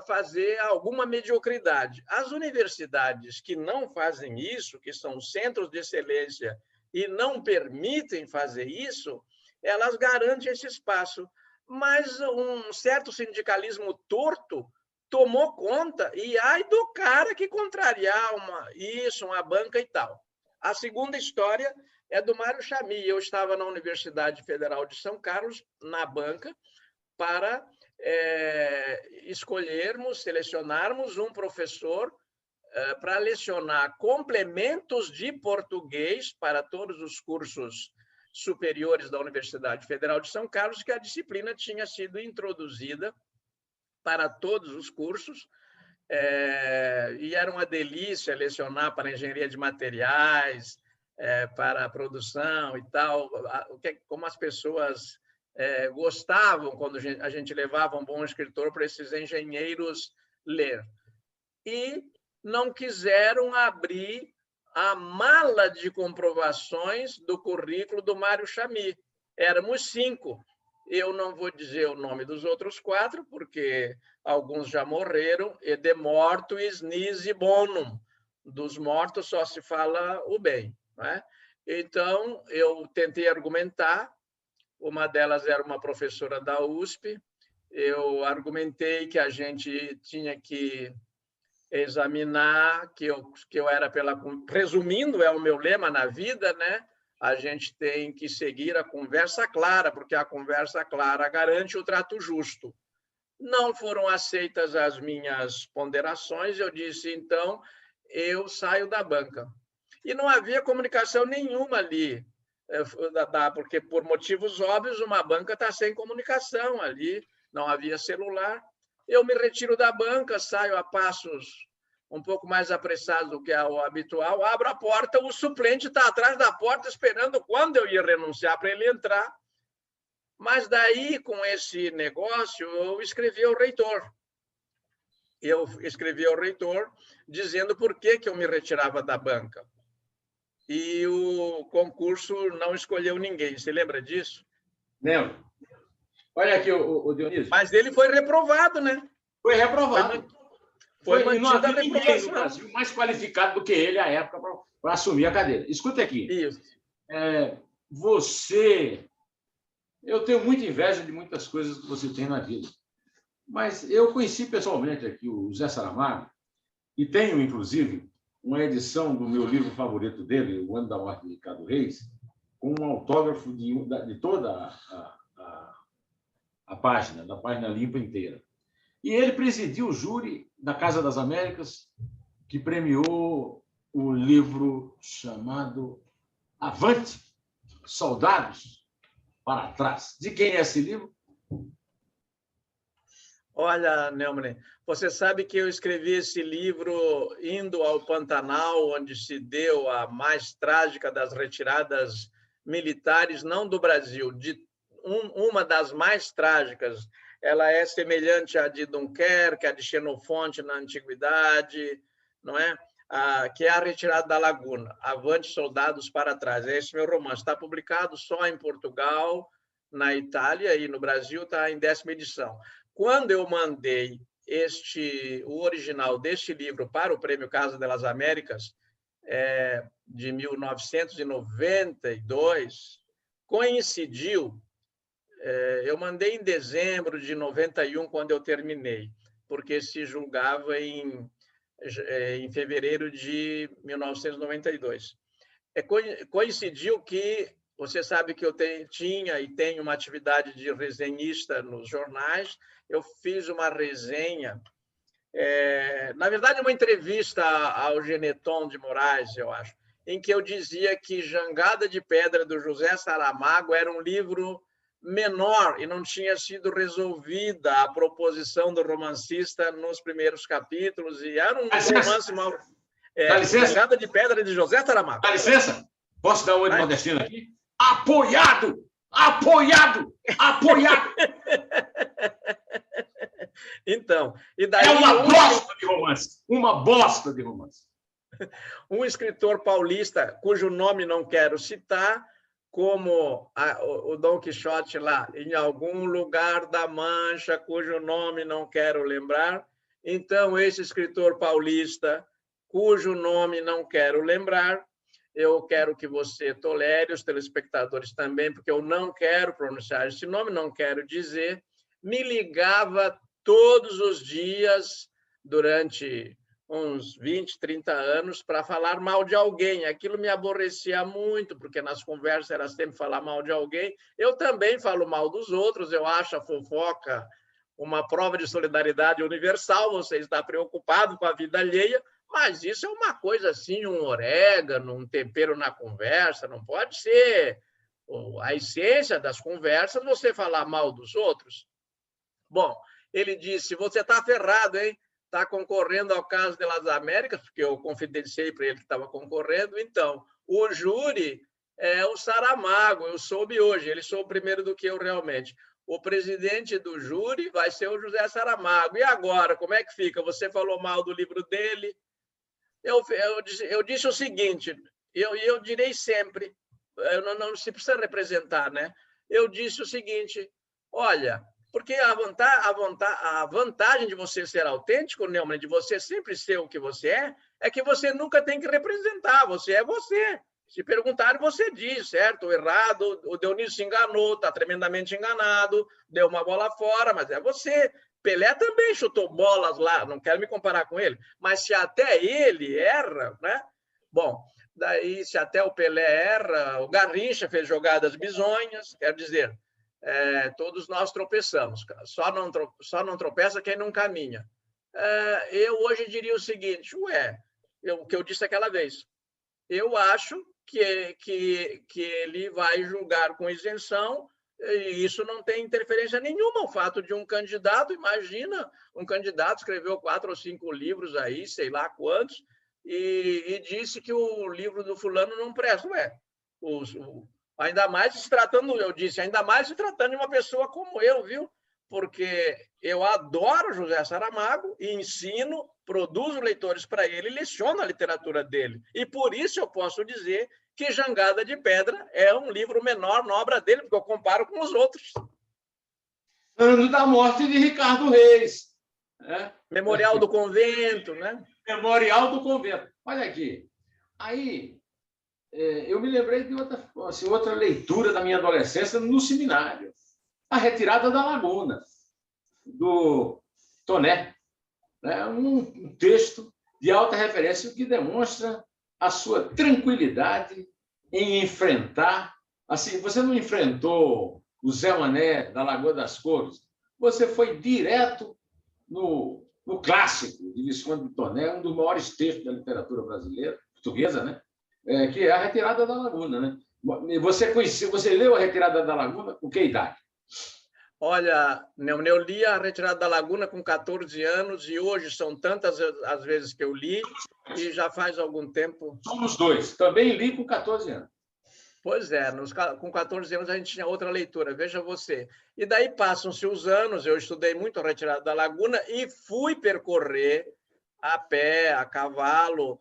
fazer alguma mediocridade. As universidades que não fazem isso, que são centros de excelência e não permitem fazer isso, elas garantem esse espaço. Mas um certo sindicalismo torto tomou conta e ai do cara que contrariar uma banca e tal. A segunda história é do Mário Chamy. Eu estava na Universidade Federal de São Carlos, na banca, para selecionarmos um professor para lecionar complementos de português para todos os cursos superiores da Universidade Federal de São Carlos, que a disciplina tinha sido introduzida para todos os cursos, e era uma delícia lecionar para engenharia de materiais, para a produção e tal, como as pessoas gostavam quando a gente levava um bom escritor para esses engenheiros ler. E não quiseram abrir a mala de comprovações do currículo do Mário Chamy. Éramos 5. Eu não vou dizer o nome dos outros 4, porque alguns já morreram, e de mortuis nisi bonum. Dos mortos só se fala o bem. Né? Então, eu tentei argumentar, uma delas era uma professora da USP, eu argumentei que a gente tinha que examinar, que eu era pela... Resumindo, é o meu lema na vida, né? A gente tem que seguir a conversa clara, porque a conversa clara garante o trato justo. Não foram aceitas as minhas ponderações, eu disse, então, eu saio da banca. E não havia comunicação nenhuma ali, porque, por motivos óbvios, uma banca está sem comunicação ali, não havia celular. Eu me retiro da banca, saio a passos um pouco mais apressados do que o habitual, abro a porta, o suplente está atrás da porta esperando quando eu ia renunciar para ele entrar. Mas daí, com esse negócio, eu escrevi ao reitor. Dizendo por que eu me retirava da banca. E o concurso não escolheu ninguém. Você lembra disso? Lembro. Olha aqui, o Dionísio. Mas ele foi reprovado, né? Foi reprovado. Foi e não mantida a havia ninguém no reprovação. Brasil mais qualificado do que ele à época para assumir a cadeira. Escuta aqui. Isso. Eu tenho muita inveja de muitas coisas que você tem na vida. Mas eu conheci pessoalmente aqui o José Saramago e tenho, inclusive, uma edição do meu livro favorito dele, O Ano da Morte de Ricardo Reis, com um autógrafo de toda a página, da página limpa inteira. E ele presidiu o júri da Casa das Américas, que premiou o livro chamado Avante, Soldados para Trás. De quem é esse livro? Olha, Neumann, você sabe que eu escrevi esse livro indo ao Pantanal, onde se deu a mais trágica das retiradas militares, não do Brasil, uma das mais trágicas. Ela é semelhante à de Dunkerque, à de Xenofonte na antiguidade, não é? Que é a retirada da Laguna, Avante, Soldados para Trás. Esse meu romance está publicado só em Portugal, na Itália e no Brasil está em 10ª edição. Quando eu mandei o original deste livro para o Prêmio Casa das Américas, de 1992, coincidiu, eu mandei em dezembro de 91, quando eu terminei, porque se julgava em fevereiro de 1992. Coincidiu que, você sabe que eu tinha e tenho uma atividade de resenhista nos jornais. Eu fiz uma resenha, na verdade, uma entrevista ao Geneton de Moraes, eu acho, em que eu dizia que Jangada de Pedra, do José Saramago, era um livro menor e não tinha sido resolvida a proposição do romancista nos primeiros capítulos, e era um romance mal... Jangada de Pedra, de José Saramago. Dá licença? Posso dar um oi de nordestino aqui? Apoiado! Apoiado! Apoiado! Então, e daí... É uma bosta de romance! Uma bosta de romance! Um escritor paulista, cujo nome não quero citar, como o Dom Quixote lá, em algum lugar da Mancha, cujo nome não quero lembrar. Então, esse escritor paulista, cujo nome não quero lembrar, eu quero que você tolere, os telespectadores também, porque eu não quero pronunciar esse nome, não quero dizer, me ligava todos os dias, durante uns 20, 30 anos, para falar mal de alguém. Aquilo me aborrecia muito, porque nas conversas era sempre falar mal de alguém. Eu também falo mal dos outros, eu acho a fofoca uma prova de solidariedade universal, você está preocupado com a vida alheia, mas isso é uma coisa assim, um orégano, um tempero na conversa, não pode ser a essência das conversas você falar mal dos outros. Bom, ele disse, você está ferrado, hein? Está concorrendo ao Caso das Américas, porque eu confidenciei para ele que estava concorrendo. Então, o júri é o Saramago, eu soube hoje, ele soube primeiro do que eu realmente. O presidente do júri vai ser o José Saramago. E agora, como é que fica? Você falou mal do livro dele? Eu disse o seguinte, eu direi sempre, não se precisa representar, né? Eu disse o seguinte, olha... Porque a vantagem de você ser autêntico, Neumann, de você sempre ser o que você é que você nunca tem que representar, você é você. Se perguntarem, você diz, certo ou errado, o Dionísio se enganou, está tremendamente enganado, deu uma bola fora, mas é você. Pelé também chutou bolas lá, não quero me comparar com ele, mas se até ele erra, né? Bom, daí se até o Pelé erra, o Garrincha fez jogadas bizonhas, quer dizer... todos nós tropeçamos, só não tropeça quem não caminha. Eu hoje diria o seguinte, o que eu disse aquela vez, eu acho que ele vai julgar com isenção E isso não tem interferência nenhuma. O fato de um candidato, imagina, um candidato escreveu 4 ou 5 livros aí, sei lá quantos, e disse que o livro do fulano não presta. Ué, ainda mais se tratando, eu disse, ainda mais se tratando de uma pessoa como eu, viu? Porque eu adoro José Saramago e ensino, produzo leitores para ele e leciono a literatura dele. E por isso eu posso dizer que Jangada de Pedra é um livro menor na obra dele, porque eu comparo com os outros. Ano da morte de Ricardo Reis. Né? Memorial do Convento, né? Memorial do Convento. Olha aqui. Aí, eu me lembrei de outra leitura da minha adolescência no seminário. A Retirada da Laguna, do Toné. Um texto de alta referência que demonstra a sua tranquilidade em enfrentar. Assim, você não enfrentou o Zé Mané da Lagoa das Cores, você foi direto no clássico de Visconde de Toné, um dos maiores textos da literatura brasileira, portuguesa, né? Que é A Retirada da Laguna. Né? Você leu A Retirada da Laguna com que idade? Olha, eu li A Retirada da Laguna com 14 anos e hoje são tantas as vezes que eu li e já faz algum tempo. Somos dois. Também li com 14 anos. Pois é, com 14 anos a gente tinha outra leitura, veja você. E daí passam-se os anos, eu estudei muito A Retirada da Laguna e fui percorrer a pé, a cavalo,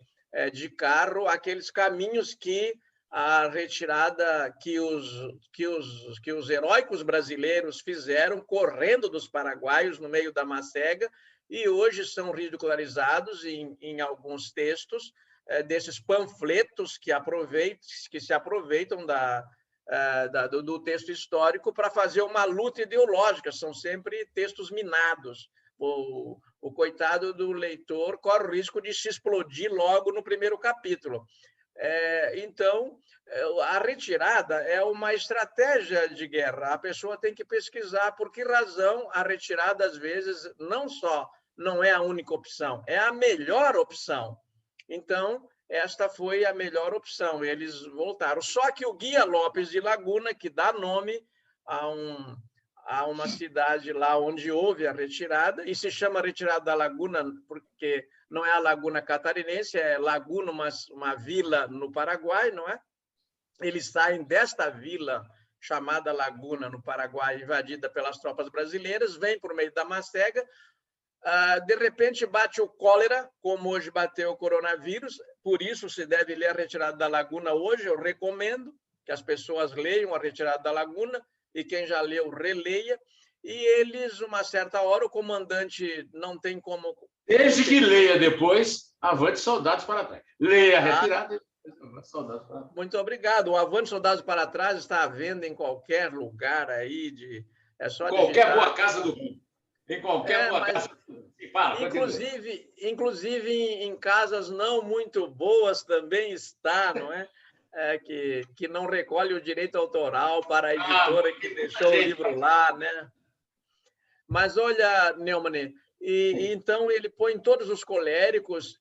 de carro, aqueles caminhos que a retirada que os heróicos brasileiros fizeram correndo dos paraguaios no meio da macega e hoje são ridicularizados em alguns textos desses panfletos que se aproveitam do texto histórico para fazer uma luta ideológica. São sempre textos minados. O coitado do leitor corre o risco de se explodir logo no primeiro capítulo. Então, a retirada é uma estratégia de guerra. A pessoa tem que pesquisar por que razão a retirada, às vezes, não só não é a única opção, é a melhor opção. Então, esta foi a melhor opção. Eles voltaram. Só que o Guia Lopes de Laguna, que dá nome a uma cidade lá onde houve a retirada, e se chama Retirada da Laguna porque não é a Laguna Catarinense, é Laguna, uma vila no Paraguai, não é? Eles saem desta vila chamada Laguna, no Paraguai, invadida pelas tropas brasileiras, vêm por meio da macega, de repente bate o cólera, como hoje bateu o coronavírus, por isso se deve ler A Retirada da Laguna hoje, eu recomendo que as pessoas leiam A Retirada da Laguna, e quem já leu, releia, e eles, uma certa hora, o comandante não tem como... Desde que leia depois, Avante Soldados para Trás. Leia A Retirada e Avante Soldados para Trás. Muito obrigado. O Avante Soldados para Trás está à venda em qualquer lugar aí, é só qualquer digitar. boa casa do mundo. Em qualquer boa casa. Inclusive em casas não muito boas também está, não é? Que não recolhe o direito autoral para a editora que deixou o livro lá, né? Mas olha, Neumann, então ele põe todos os coléricos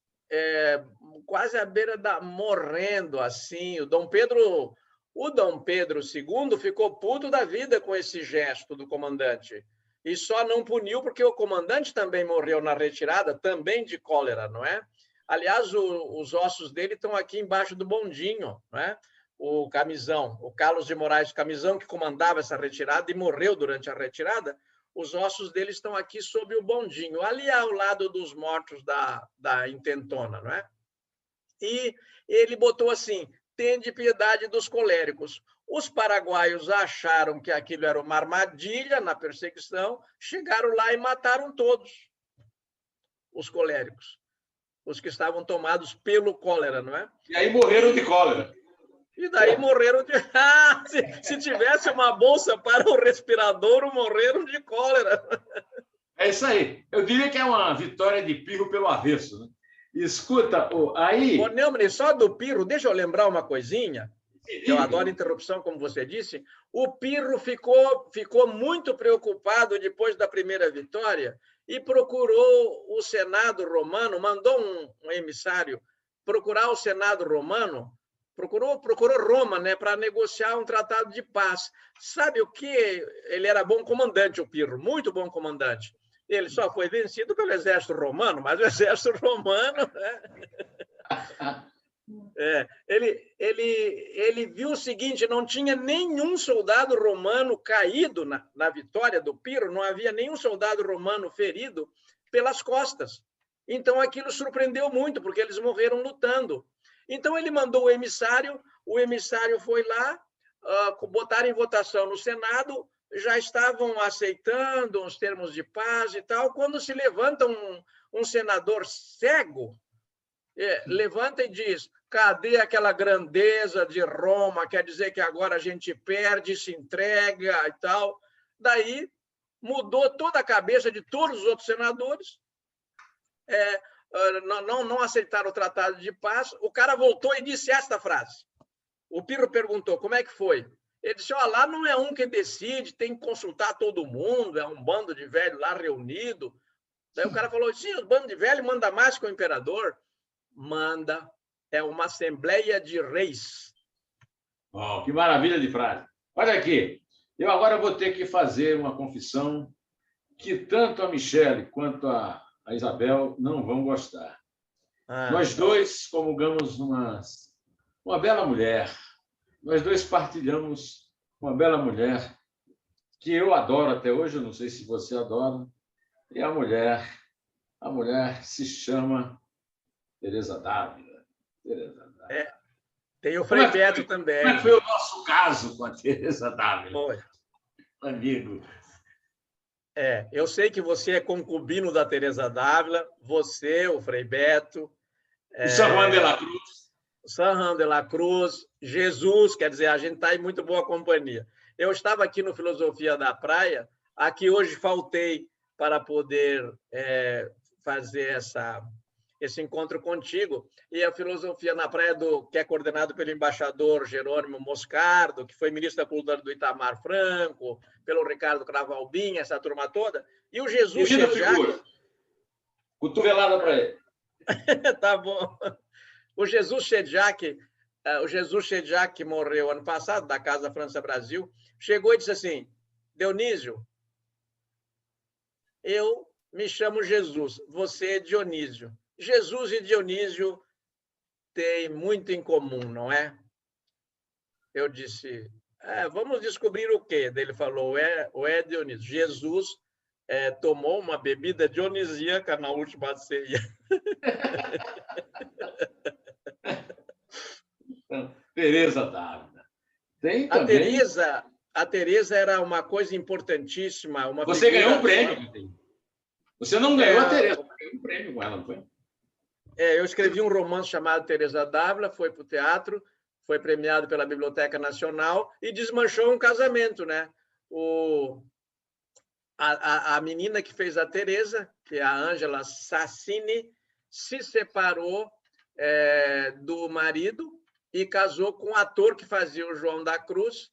quase à beira morrendo assim. O Dom Pedro II ficou puto da vida com esse gesto do comandante. E só não puniu porque o comandante também morreu na retirada, também de cólera, não é? Aliás, os ossos dele estão aqui embaixo do bondinho, não é? O Camisão, o Carlos de Moraes Camisão, que comandava essa retirada e morreu durante a retirada, os ossos dele estão aqui sob o bondinho, ali ao lado dos mortos da intentona, não é? E ele botou assim, tende piedade dos coléricos. Os paraguaios acharam que aquilo era uma armadilha na perseguição, chegaram lá e mataram todos os coléricos, os que estavam tomados pelo cólera, não é? E aí morreram de cólera. E daí morreram de... se tivesse uma bolsa para o respirador, morreram de cólera. É isso aí. Eu diria que é uma vitória de Pirro pelo avesso, né? Escuta, aí... Ô, Neumann, só do Pirro, deixa eu lembrar uma coisinha. Eu adoro interrupção, como você disse. O Pirro ficou muito preocupado depois da primeira vitória e procurou o Senado romano, mandou um emissário procurar o Senado romano procurou Roma, né, para negociar um tratado de paz. Sabe o que? Ele era bom comandante, o Pirro, muito bom comandante. Ele só foi vencido pelo exército romano, mas o exército romano, né? Ele viu o seguinte: não tinha nenhum soldado romano caído na vitória do Pirro, não havia nenhum soldado romano ferido pelas costas. Então, aquilo surpreendeu muito, porque eles morreram lutando. Então, ele mandou o emissário foi lá, botaram em votação no Senado, já estavam aceitando os termos de paz e tal, quando se levanta um senador cego, levanta e diz: cadê aquela grandeza de Roma? Quer dizer que agora a gente perde, se entrega e tal. Daí mudou toda a cabeça de todos os outros senadores, não aceitaram o tratado de paz. O cara voltou e disse esta frase. O Pirro perguntou: como é que foi? Ele disse: lá não é um que decide, tem que consultar todo mundo, é um bando de velho lá reunido. Daí o cara falou: sim, o bando de velho manda mais que o imperador. Manda, é uma assembleia de reis. Oh, que maravilha de frase. Olha aqui, eu agora vou ter que fazer uma confissão que tanto a Michele quanto a Isabel não vão gostar. Nós dois comungamos uma bela mulher. Nós dois partilhamos uma bela mulher que eu adoro até hoje, eu não sei se você adora, e a mulher se chama Teresa Dávila. Tem o Frei Beto também. Como é que foi o nosso caso com a Teresa Dávila? Foi. Amigo. Eu sei que você é concubino da Teresa Dávila, você, o Frei Beto, o San Juan de la Cruz. San Juan de la Cruz, Jesus, quer dizer, a gente está em muito boa companhia. Eu estava aqui no Filosofia da Praia, aqui hoje faltei para poder fazer esse encontro contigo, e a Filosofia na Praia, que é coordenado pelo embaixador Jerônimo Moscardo, que foi ministro da Cultura do Itamar Franco, pelo Ricardo Cravalbin, essa turma toda, e o Jesus Chedjak... Cotovelada para ele. Tá bom. O Jesus Chedjak, que morreu ano passado, da Casa França Brasil, chegou e disse assim: Dionísio, eu me chamo Jesus, você é Dionísio. Jesus e Dionísio têm muito em comum, não é? Eu disse: vamos descobrir o quê? Ele falou: Dionísio, Jesus tomou uma bebida dionisíaca na última ceia. Teresa Dávila. Tem também... A Teresa era uma coisa importantíssima. Você ganhou um prêmio. Você não ganhou a Teresa, você ganhou um prêmio com ela, não foi? Eu escrevi um romance chamado Teresa Dávila, foi para o teatro, foi premiado pela Biblioteca Nacional e desmanchou um casamento, né? A menina que fez a Teresa, que é a Ângela Sassini, se separou do marido e casou com o ator que fazia o João da Cruz,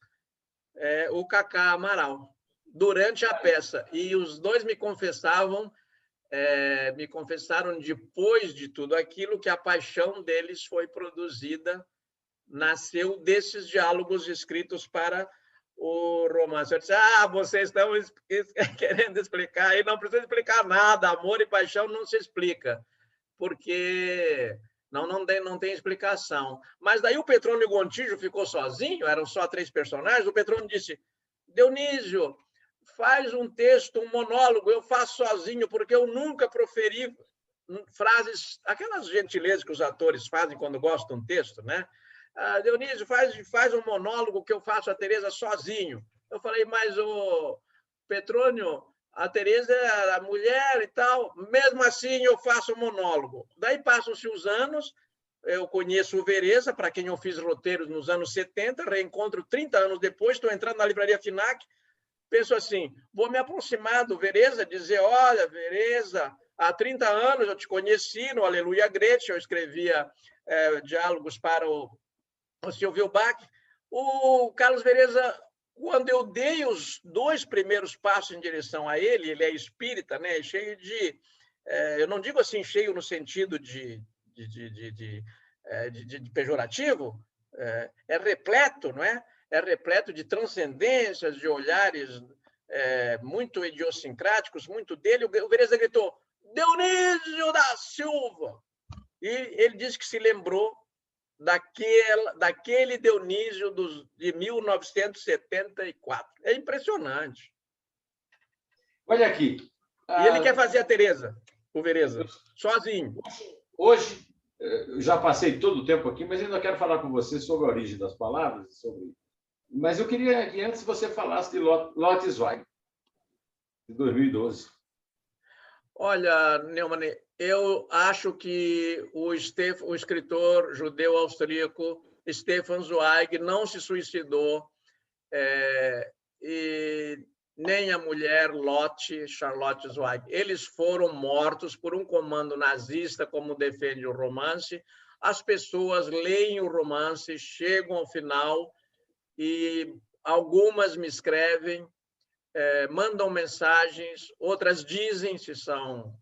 o Cacá Amaral, durante a peça. E os dois me confessaram depois de tudo aquilo que a paixão deles foi produzida, nasceu desses diálogos escritos para o romance. Eu disse: vocês estão querendo explicar, e não precisa explicar nada, amor e paixão não se explica, porque não tem explicação. Mas daí o Petrônio Gontijo ficou sozinho, eram só 3 personagens, o Petrônio disse: Dionísio, faz um texto, um monólogo, eu faço sozinho, porque eu nunca proferi frases, aquelas gentilezas que os atores fazem quando gostam de um texto, né? Dionísio, faz um monólogo que eu faço a Teresa sozinho. Eu falei: mas o Petrônio, a Teresa é a mulher e tal, mesmo assim eu faço um monólogo. Daí passam-se os anos, eu conheço o Vereza, para quem eu fiz roteiros nos anos 70, reencontro 30 anos depois, estou entrando na Livraria Finac, penso assim: vou me aproximar do Vereza, dizer: olha, Vereza, há 30 anos eu te conheci no Aleluia Gretchen, eu escrevia diálogos para o Silvio Bach. O Carlos Vereza, quando eu dei os 2 primeiros passos em direção a ele é espírita, né? Cheio de... eu não digo assim cheio no sentido de pejorativo, é repleto, não é? É repleto de transcendências, de olhares muito idiosincráticos, muito dele. O Vereza gritou: Dionísio da Silva! E ele disse que se lembrou daquele Dionísio de 1974. É impressionante. Olha aqui. E ele quer fazer a Tereza, o Vereza, sozinho. Hoje, eu já passei todo o tempo aqui, mas ainda quero falar com você sobre a origem das palavras. Mas eu queria que antes você falasse de Lot Zweig, de 2012. Olha, Neumann, eu acho que o escritor judeu austríaco Stefan Zweig não se suicidou, e nem a mulher Charlotte Zweig. Eles foram mortos por um comando nazista, como defende o romance. As pessoas leem o romance, chegam ao final e algumas me escrevem, mandam mensagens, outras dizem se são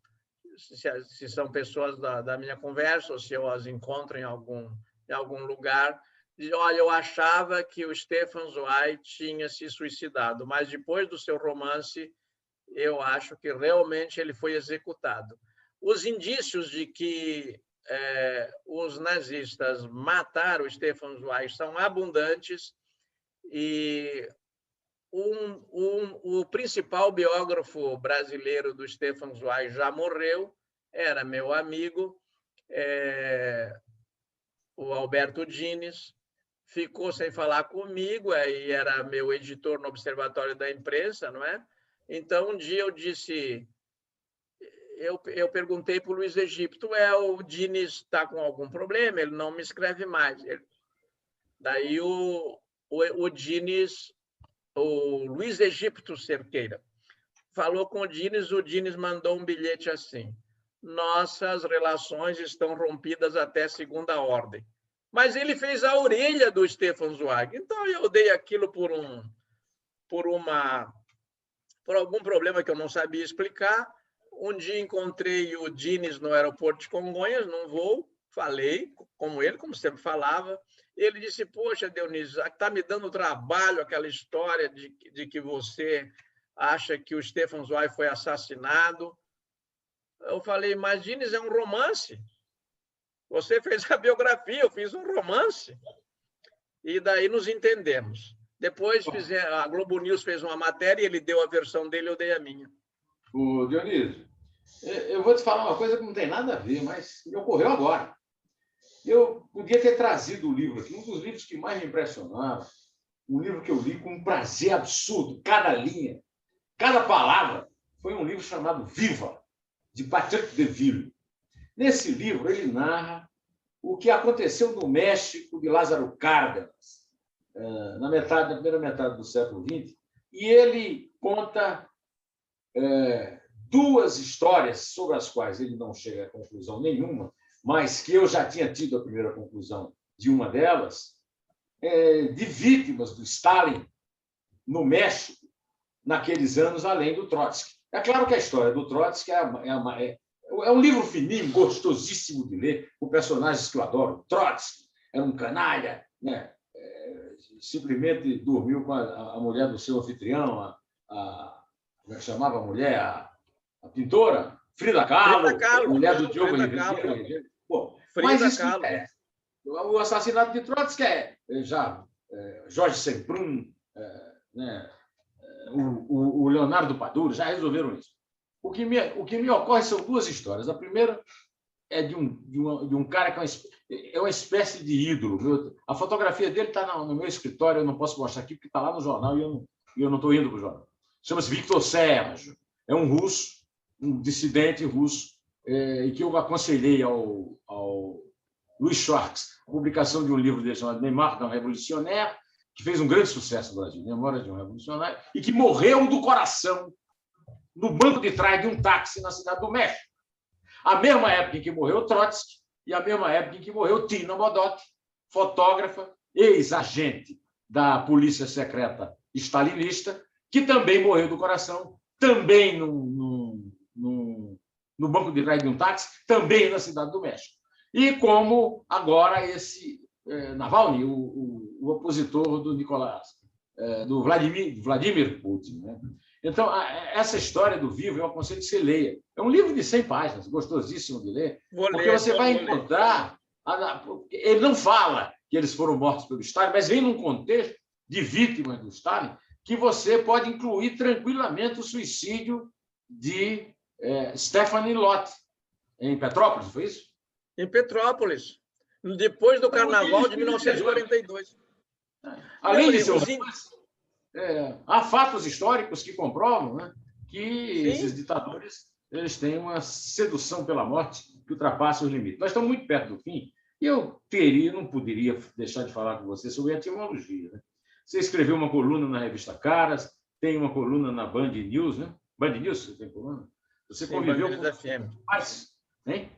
pessoas da minha conversa ou se eu as encontro em algum lugar. E, olha, eu achava que o Stefan Zweig tinha se suicidado, mas depois do seu romance, eu acho que realmente ele foi executado. Os indícios de que os nazistas mataram o Stefan Zweig são abundantes, e o principal biógrafo brasileiro do Stefan Zweig já morreu, era meu amigo, o Alberto Dines, ficou sem falar comigo, aí era meu editor no Observatório da Imprensa, não é? Então, um dia eu disse, eu perguntei para o Luiz Egipto, o Dines está com algum problema, ele não me escreve mais. Daí o Dines, o Luiz Egipto Cerqueira, falou com o Dines mandou um bilhete assim: nossas relações estão rompidas até segunda ordem. Mas ele fez a orelha do Stefan Zweig. Então, eu dei aquilo por algum problema que eu não sabia explicar. Um dia encontrei o Dines no aeroporto de Congonhas, num voo, falei com ele, como sempre falava. Ele disse: poxa, Dionísio, está me dando trabalho aquela história de que você acha que o Stefan Zweig foi assassinado. Eu falei: mas Dines, é um romance. Você fez a biografia, eu fiz um romance. E daí nos entendemos. Depois a Globo News fez uma matéria, ele deu a versão dele, eu dei a minha. O Dionísio, eu vou te falar uma coisa que não tem nada a ver, mas me ocorreu agora. Eu podia ter trazido o livro aqui, um dos livros que mais me impressionaram, um livro que eu li com um prazer absurdo, cada linha, cada palavra, foi um livro chamado Viva, de Patrick Deville. Nesse livro, ele narra o que aconteceu no México de Lázaro Cárdenas, na primeira metade do século XX, e ele conta duas histórias sobre as quais ele não chega a conclusão nenhuma, mas que eu já tinha tido a primeira conclusão de uma delas, de vítimas do Stalin no México, naqueles anos, além do Trotsky. É claro que a história do Trotsky é um livro fininho, gostosíssimo de ler, com personagens que eu adoro. Trotsky era um canalha, né? Simplesmente dormiu com a mulher do seu anfitrião, como é que chamava a mulher? A pintora? Frida Kahlo, mulher do Diogo Rivera. Mas isso não interessa. O assassinato de Trotsky Jorge Semprún, né? O Leonardo Padura já resolveram isso. O que me ocorre são duas histórias. A primeira é de um cara que é uma espécie de ídolo. A fotografia dele está no meu escritório, eu não posso mostrar aqui porque está lá no jornal e eu não estou indo para o jornal. Chama-se Victor Serge. É um russo, um dissidente russo, e que eu aconselhei ao Louis Schwartz a publicação de um livro dele chamado Mémoire d'un Révolutionnaire, que fez um grande sucesso no Brasil, Memória de um Revolucionário, e que morreu do coração no banco de trás de um táxi na cidade do México. A mesma época em que morreu Trotsky e a mesma época em que morreu Tina Modotti, fotógrafa, ex-agente da polícia secreta stalinista, que também morreu do coração, também no banco de trás de um táxi, também na cidade do México. E como agora esse Navalny, o opositor do do Vladimir Putin, né? Então, essa história do vivo, eu aconselho que você leia. É um livro de 100 páginas, gostosíssimo de ler, porque você vai encontrar... Ele não fala que eles foram mortos pelo Stalin, mas vem num contexto de vítimas do Stalin que você pode incluir tranquilamente o suicídio de Stephanie Lott, em Petrópolis, foi isso? Em Petrópolis, depois do Carnaval de 1942. Além disso, há fatos históricos que comprovam, né, que esses ditadores eles têm uma sedução pela morte que ultrapassa os limites. Nós estamos muito perto do fim e eu não poderia deixar de falar com você sobre etimologia, né? Você escreveu uma coluna na revista Caras, tem uma coluna na Band News, né? Band News, você tem coluna? Você conviveu com FM. Hein?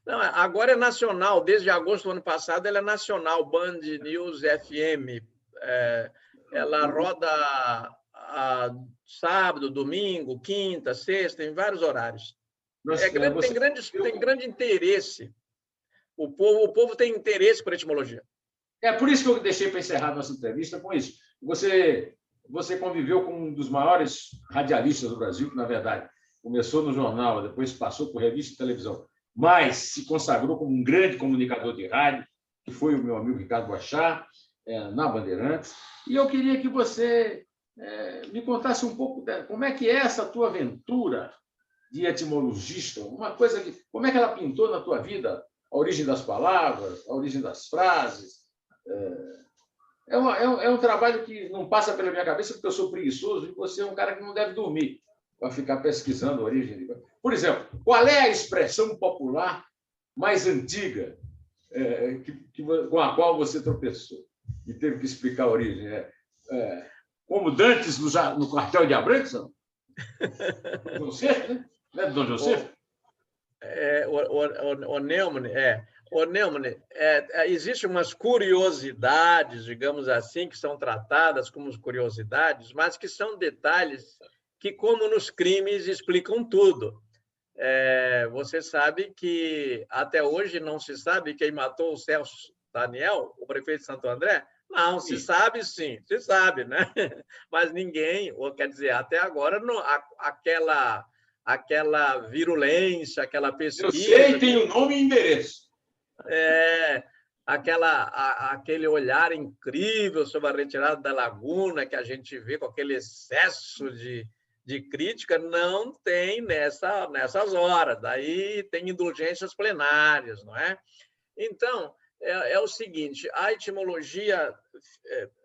Não, agora é nacional, desde agosto do ano passado ela é nacional, Band News FM. Ela roda sábado, domingo, quinta, sexta, em vários horários. Tem grande interesse. O povo tem interesse por etimologia. É por isso que eu deixei para encerrar nossa entrevista com isso. Você conviveu com um dos maiores radialistas do Brasil, que, na verdade, começou no jornal, depois passou por revista e televisão, mas se consagrou como um grande comunicador de rádio, que foi o meu amigo Ricardo Boechat, na Bandeirantes. E eu queria que você me contasse um pouco como é que é essa tua aventura de etimologista, como é que ela pintou na tua vida a origem das palavras, a origem das frases. É um trabalho que não passa pela minha cabeça porque eu sou preguiçoso e você é um cara que não deve dormir para ficar pesquisando a origem. Por exemplo, qual é a expressão popular mais antiga com a qual você tropeçou e teve que explicar a origem? Como Dantes no quartel de Abrantes? Não? Dom José, né? Não é Dom José? O Neumann, existem umas curiosidades, digamos assim, que são tratadas como curiosidades, mas que são detalhes que, como nos crimes, explicam tudo. Você sabe que até hoje não se sabe quem matou o Celso Daniel, o prefeito de Santo André? Não, se sabe sim, se sabe, né? Mas ninguém, ou quer dizer, até agora, aquela virulência, aquela pesquisa... Eu sei, tem o nome e endereço. Aquele olhar incrível sobre a retirada da laguna, que a gente vê com aquele excesso de crítica, não tem nessas horas. Daí tem indulgências plenárias, não é? Então, é o seguinte, a etimologia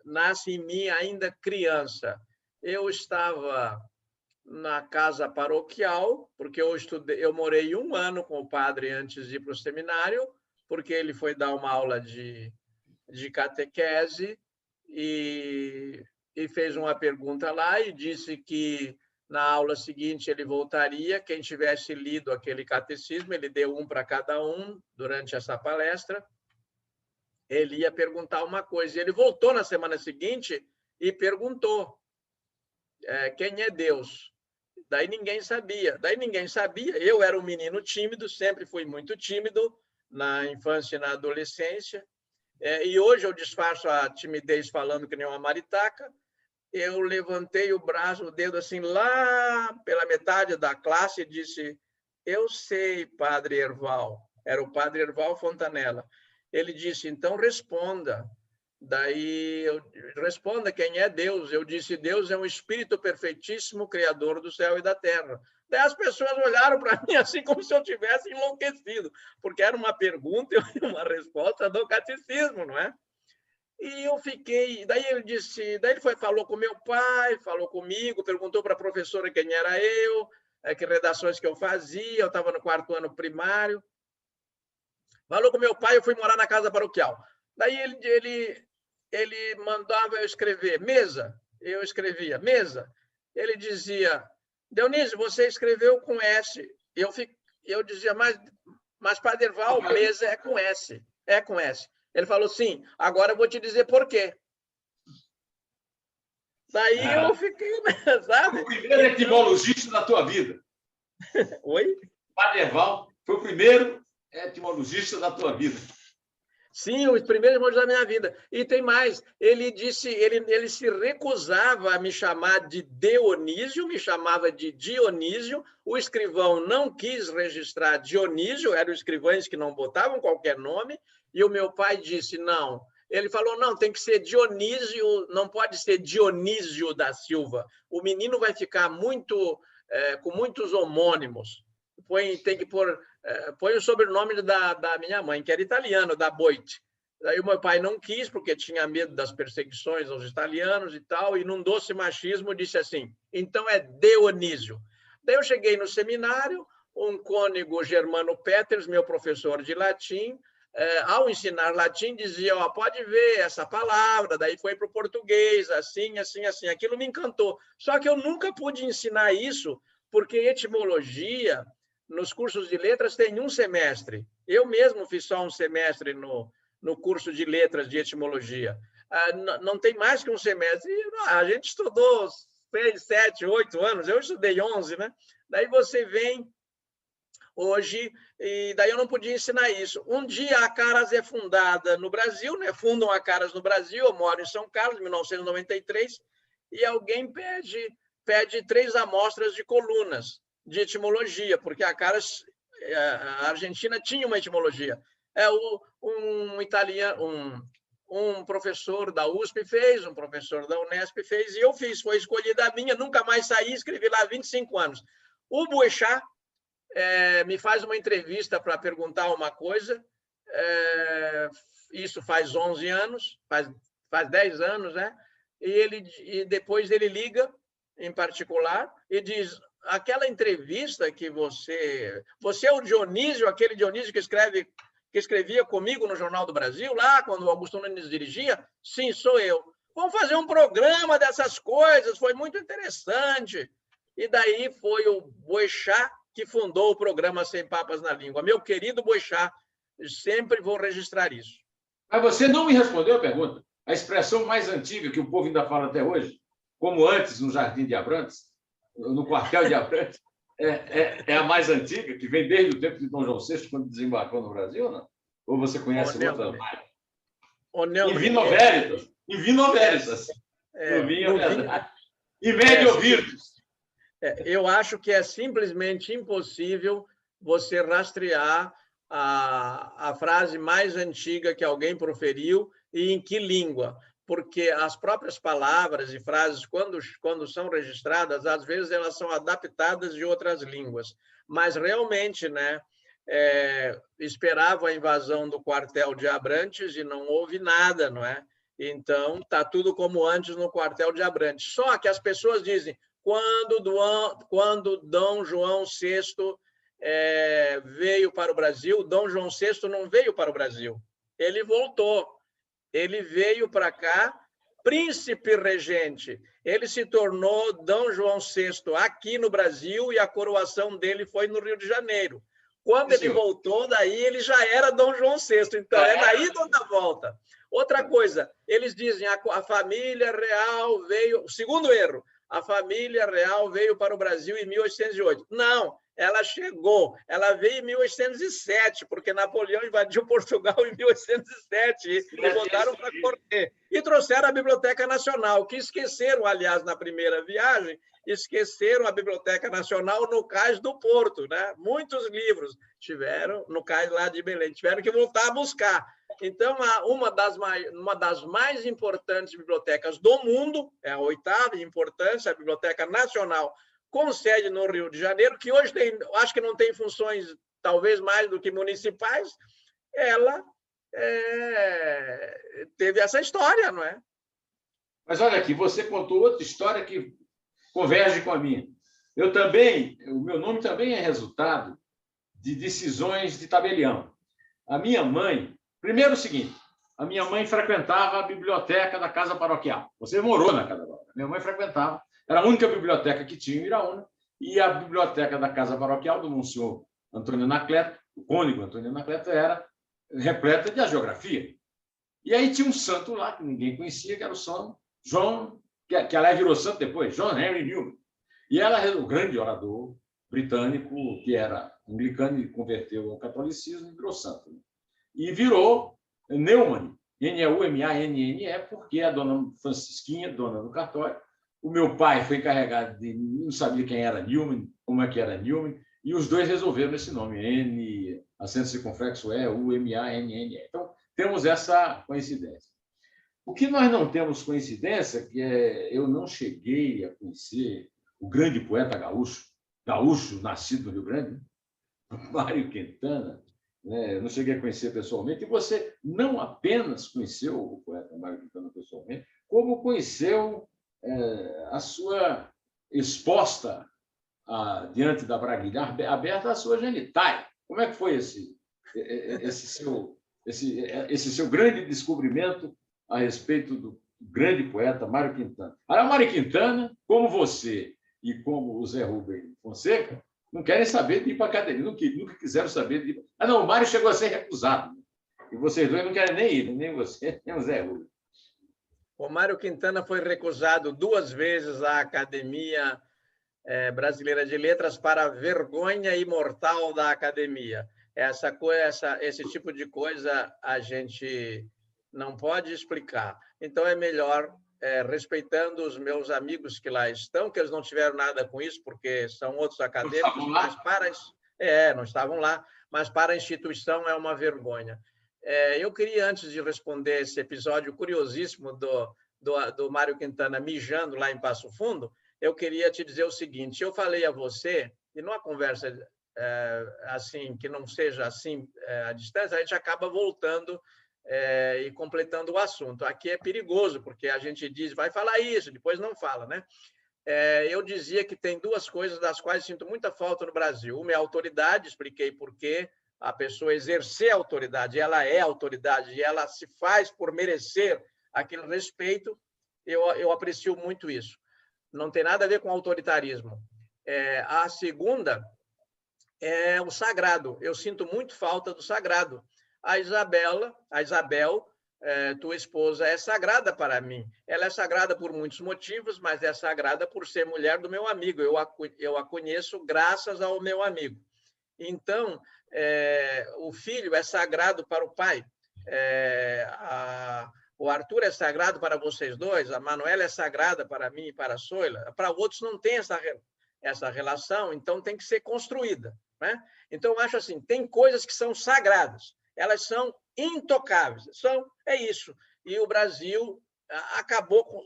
nasce em mim ainda criança. Eu estava na casa paroquial, porque eu morei 1 ano com o padre antes de ir para o seminário, porque ele foi dar uma aula de catequese e fez uma pergunta lá e disse que na aula seguinte ele voltaria, quem tivesse lido aquele catecismo, ele deu um para cada um durante essa palestra, ele ia perguntar uma coisa. E ele voltou na semana seguinte e perguntou quem é Deus? Daí ninguém sabia. Eu era um menino tímido, sempre fui muito tímido, na infância e na adolescência, e hoje eu disfarço a timidez falando que nem uma maritaca. Eu levantei o braço, o dedo assim, lá pela metade da classe e disse: eu sei, padre Erval. Era o padre Erval Fontanella. Ele disse: então responda. Daí responda quem é Deus. Eu disse: Deus é um espírito perfeitíssimo, criador do céu e da terra. Daí as pessoas olharam para mim assim como se eu tivesse enlouquecido, porque era uma pergunta e uma resposta do catecismo, não é? E eu fiquei... Daí ele falou com meu pai, falou comigo, perguntou para a professora quem era eu, que redações que eu fazia, eu estava no 4º ano primário. Falou com meu pai, eu fui morar na casa paroquial. Daí ele mandava eu escrever mesa, eu escrevia mesa. Ele dizia: Dionísio, você escreveu com S. Eu dizia: mas Padre Erval, mesa é com S. É com S. Ele falou: sim, agora eu vou te dizer por quê. Daí eu fiquei, sabe? Foi o primeiro etimologista da tua vida. Oi? Padre Erval foi o primeiro etimologista da tua vida. Sim, os primeiros emoji da minha vida. E tem mais, ele disse, ele se recusava a me chamar de Dionísio, me chamava de Dionísio. O escrivão não quis registrar Dionísio, eram escrivães que não botavam qualquer nome, e o meu pai disse, não. Ele falou, não, tem que ser Dionísio, não pode ser Dionísio da Silva. O menino vai ficar muito, com muitos homônimos. Tem que pôr... põe o sobrenome da minha mãe, que era italiano, da Boite. Daí o meu pai não quis, porque tinha medo das perseguições aos italianos e tal, e num doce machismo disse assim, então é Dionísio. Daí eu cheguei no seminário, um cônego Germano Peters, meu professor de latim, ao ensinar latim, dizia, ó, pode ver essa palavra, daí foi para o português, assim, assim, assim. Aquilo me encantou. Só que eu nunca pude ensinar isso, porque etimologia... Nos cursos de letras tem um semestre. Eu mesmo fiz só um semestre no curso de letras de etimologia. Não tem mais que um semestre. A gente estudou 6, 7, 8 anos. Eu estudei 11, né? Daí você vem hoje, e daí eu não podia ensinar isso. Um dia a Caras é fundada no Brasil, né? Fundam a Caras no Brasil, eu moro em São Carlos, em 1993, e alguém pede 3 amostras de colunas de etimologia, porque a Argentina tinha uma etimologia. Um italiano, um professor da USP fez, um professor da Unesp fez, e eu fiz. Foi escolhida a minha, nunca mais saí, escrevi lá há 25 anos. O Boechat me faz uma entrevista para perguntar uma coisa, isso faz 11 anos, faz 10 anos, né? E depois ele liga, em particular, e diz... Aquela entrevista que você é o Dionísio, aquele Dionísio que escrevia comigo no Jornal do Brasil, lá quando o Augusto Nunes dirigia? Sim, sou eu. Vamos fazer um programa dessas coisas, foi muito interessante. E daí foi o Boechat que fundou o programa Sem Papas na Língua. Meu querido Boechat, sempre vou registrar isso. Mas você não me respondeu a pergunta. A expressão mais antiga que o povo ainda fala até hoje, como antes no Jardim de Abrantes, no quartel de Abrantes, é a mais antiga, que vem desde o tempo de Dom João VI, quando desembarcou no Brasil, não? Ou você conhece outra mais? Em vino veritas. Em vino veritas. No vinho é verdade. Em médio virtus. Eu acho que é simplesmente impossível você rastrear a frase mais antiga que alguém proferiu e em que língua. Porque as próprias palavras e frases, quando são registradas, às vezes elas são adaptadas de outras línguas. Mas, realmente, né, esperava a invasão do quartel de Abrantes e não houve nada, não é? Então, está tudo como antes no quartel de Abrantes. Só que as pessoas dizem, quando Dom João VI veio para o Brasil, Dom João VI não veio para o Brasil, ele voltou. Ele veio para cá, príncipe regente. Ele se tornou Dom João VI aqui no Brasil e a coroação dele foi no Rio de Janeiro. Quando ele voltou, daí ele já era Dom João VI. Então, é na ida ou na volta. Outra coisa, eles dizem a família real veio... Segundo erro, a família real veio para o Brasil em 1808. Não, ela chegou. Ela veio em 1807, porque Napoleão invadiu Portugal em 1807 e voltaram para correr. E trouxeram a Biblioteca Nacional, que esqueceram, aliás, na primeira viagem, esqueceram a Biblioteca Nacional no Cais do Porto, né? Muitos livros tiveram no Cais lá de Belém, tiveram que voltar a buscar. Então, uma das mais importantes bibliotecas do mundo, é a 8ª em importância, a Biblioteca Nacional, com sede no Rio de Janeiro, que hoje acho que não tem funções, talvez mais do que municipais, ela teve essa história, não é? Mas olha aqui, você contou outra história que converge com a minha. O meu nome também é resultado de decisões de tabelião. A minha mãe, primeiro o seguinte, a minha mãe frequentava a biblioteca da Casa Paroquial. Você morou na Casa Paroquial. Minha mãe frequentava, era a única biblioteca que tinha em Iraúna, e a biblioteca da Casa Paroquial do Monsenhor Antônio Anacleto, o cônego Antônio Anacleto, era repleta de hagiografia. E aí tinha um santo lá, que ninguém conhecia, que era o São João, que aliás virou santo depois, John Henry Newman. E ela era o grande orador britânico, que era anglicano e converteu ao catolicismo e virou santo. E virou Neumann, Neumane, porque a dona Francisquinha, dona do cartório, o meu pai foi encarregado de... não sabia quem era Neumann, como é que era Neumann, e os dois resolveram esse nome, N, acento circunflexo Umane. Então, temos essa coincidência. O que nós não temos coincidência, que eu não cheguei a conhecer o grande poeta gaúcho nascido no Rio Grande, Mário Quintana, né? Eu não cheguei a conhecer pessoalmente, e você não apenas conheceu o poeta Mário Quintana pessoalmente, como conheceu a sua exposta diante da braguilha aberta à sua genitália. Como é que foi esse seu grande descobrimento a respeito do grande poeta Mário Quintana? A Mário Quintana, como você e como o Zé Rubem Fonseca, não querem saber de ir para a academia, nunca quiseram saber de ir. Não, o Mário chegou a ser recusado. E vocês dois não querem nem ir, nem você, nem o Zé Rubem. O Mário Quintana foi recusado 2 vezes à Academia Brasileira de Letras para a vergonha imortal da academia. Esse tipo de coisa a gente não pode explicar. Então, é melhor, respeitando os meus amigos que lá estão, que eles não tiveram nada com isso, porque são outros acadêmicos, mas não estavam lá, mas para a instituição é uma vergonha. Eu queria, antes de responder esse episódio curiosíssimo do Mário Quintana mijando lá em Passo Fundo, eu queria te dizer o seguinte: eu falei a você, e numa conversa assim, que não seja assim à distância, a gente acaba voltando e completando o assunto. Aqui é perigoso, porque a gente diz, vai falar isso, depois não fala, né? Eu dizia que tem 2 coisas das quais sinto muita falta no Brasil. Uma é a autoridade, expliquei por quê. A pessoa exercer a autoridade, ela é autoridade e ela se faz por merecer aquele respeito. Eu aprecio muito isso. Não tem nada a ver com autoritarismo. A segunda é o sagrado. Eu sinto muito falta do sagrado. A Isabel, tua esposa, é sagrada para mim. Ela é sagrada por muitos motivos, mas é sagrada por ser mulher do meu amigo. Eu a conheço graças ao meu amigo. Então, o filho é sagrado para o pai. O Arthur é sagrado para vocês dois, a Manuela é sagrada para mim e para a Soila. Para outros não tem essa relação, então tem que ser construída, né? Então, eu acho assim, tem coisas que são sagradas, elas são intocáveis, é isso. E o Brasil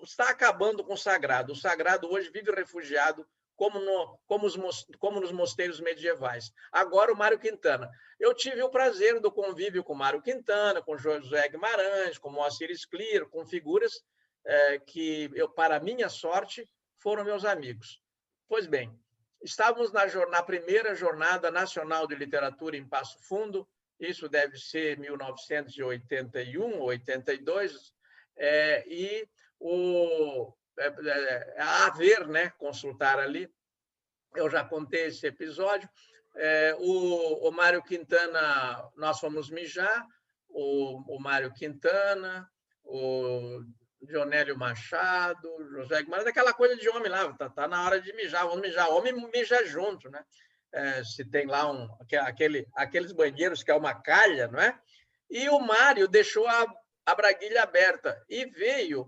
está acabando com o sagrado. O sagrado hoje vive refugiado, como nos mosteiros medievais. Agora, o Mário Quintana. Eu tive o prazer do convívio com o Mário Quintana, com José Guimarães, com Moacir Scliro, com figuras que, para minha sorte, foram meus amigos. Pois bem, estávamos na primeira Jornada Nacional de Literatura em Passo Fundo, isso deve ser 1981 ou 82, e a ver, né, consultar ali, eu já contei esse episódio, o Mário Quintana, nós fomos mijar, o Mário Quintana, o Dionélio Machado, José Guimarães, aquela coisa de homem lá, tá na hora de mijar, vamos mijar, homem mija junto, né? Se tem lá aqueles banheiros que é uma calha, não é? E o Mário deixou a braguilha aberta e veio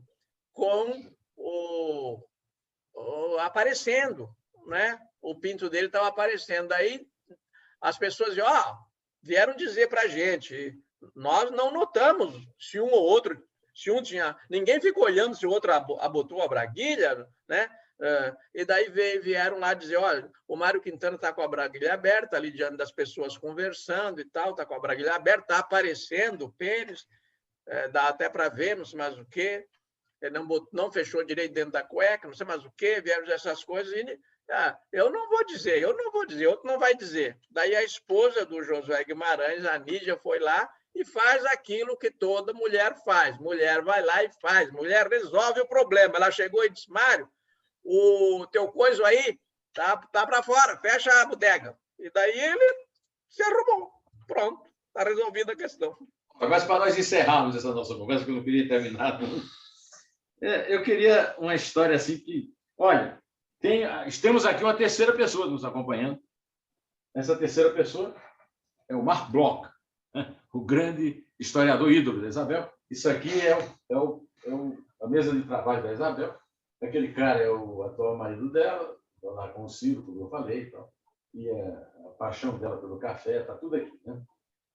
com aparecendo, né? O pinto dele estava aparecendo. Aí as pessoas vieram dizer para a gente, nós não notamos se um ou outro, ninguém ficou olhando se o outro abotou a braguilha, né? E daí vieram lá dizer, olha, o Mário Quintana está com a braguilha aberta, ali diante das pessoas conversando e tal, está com a braguilha aberta, está aparecendo o pênis, dá até para ver, não sei mais o quê, não fechou direito dentro da cueca, não sei mais o quê, vieram essas coisas e eu não vou dizer, outro não vai dizer. Daí a esposa do Josué Guimarães, a Nídia, foi lá e faz aquilo que toda mulher faz. Mulher vai lá e faz, mulher resolve o problema. Ela chegou e disse, Mário, o teu coiso aí tá para fora, fecha a bodega. E daí ele se arrumou. Pronto, está resolvida a questão. Mas para nós encerrarmos essa nossa conversa, que eu não queria terminar, eu queria uma história assim que, olha, temos aqui uma terceira pessoa nos acompanhando. Essa terceira pessoa é o Marc Bloch, o grande historiador ídolo da Isabel. Isso aqui a mesa de trabalho da Isabel. Aquele cara é o atual marido dela, lá com o Ciro, como eu falei, e a paixão dela pelo café, está tudo aqui. Né?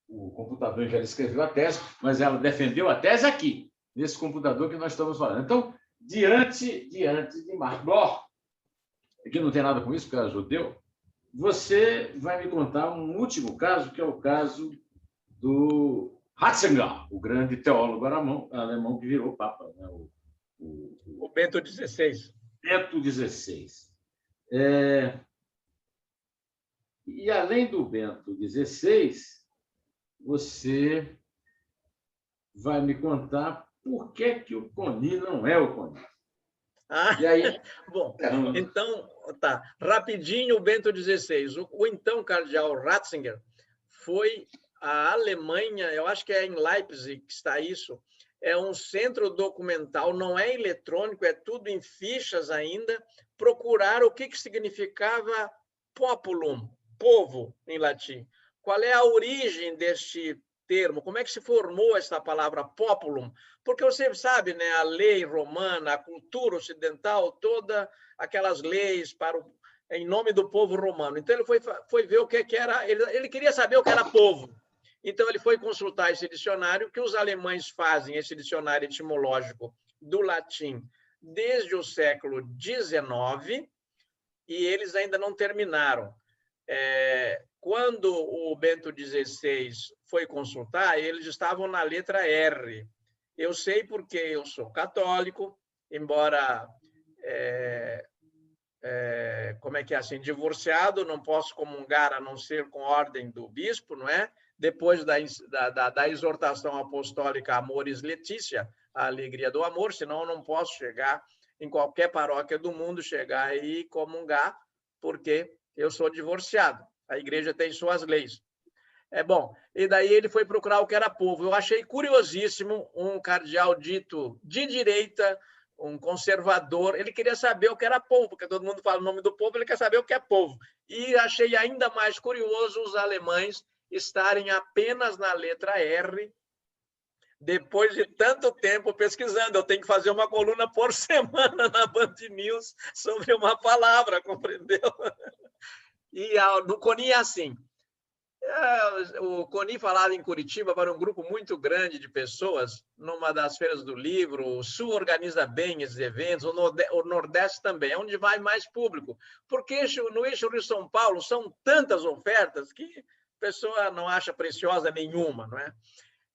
O computador já escreveu a tese, mas ela defendeu a tese aqui, nesse computador que nós estamos falando. Então, diante de Marc Bloch, que não tem nada com isso, porque era judeu, você vai me contar um último caso, que é o caso do Ratzinger, o grande teólogo alemão que virou papa, né? O Bento XVI. Bento XVI. E, além do Bento XVI, você vai me contar por que o Coni não é o Coni. E aí... Bom, então, tá. Rapidinho, o Bento XVI. O então cardeal Ratzinger foi à Alemanha, eu acho que é em Leipzig que está isso, é um centro documental, não é eletrônico, é tudo em fichas ainda, procurar o que significava populum, povo, em latim. Qual é a origem deste termo? Como é que se formou essa palavra populum? Porque você sabe, né, a lei romana, a cultura ocidental, todas aquelas leis em nome do povo romano. Então, ele foi ver o que era, ele queria saber o que era povo. Então, ele foi consultar esse dicionário, que os alemães fazem, esse dicionário etimológico do latim, desde o século XIX, e eles ainda não terminaram. Quando o Bento XVI foi consultar, eles estavam na letra R. Eu sei porque eu sou católico, embora, como é que é assim, divorciado, não posso comungar a não ser com ordem do bispo, não é? Depois da exortação apostólica Amoris Laetitia, a alegria do amor, senão eu não posso chegar em qualquer paróquia do mundo, chegar e comungar, porque eu sou divorciado. A igreja tem suas leis. Bom, e daí ele foi procurar o que era povo. Eu achei curiosíssimo um cardeal dito de direita, um conservador, ele queria saber o que era povo, porque todo mundo fala o nome do povo, ele quer saber o que é povo. E achei ainda mais curioso os alemães estarem apenas na letra R, depois de tanto tempo pesquisando. Eu tenho que fazer uma coluna por semana na Band News sobre uma palavra, compreendeu? E no Coni é assim. O Coni falava em Curitiba para um grupo muito grande de pessoas, numa das feiras do livro. O Sul organiza bem esses eventos, o Nordeste também, é onde vai mais público. Porque no eixo Rio-São Paulo são tantas ofertas que a pessoa não acha preciosa nenhuma, não é?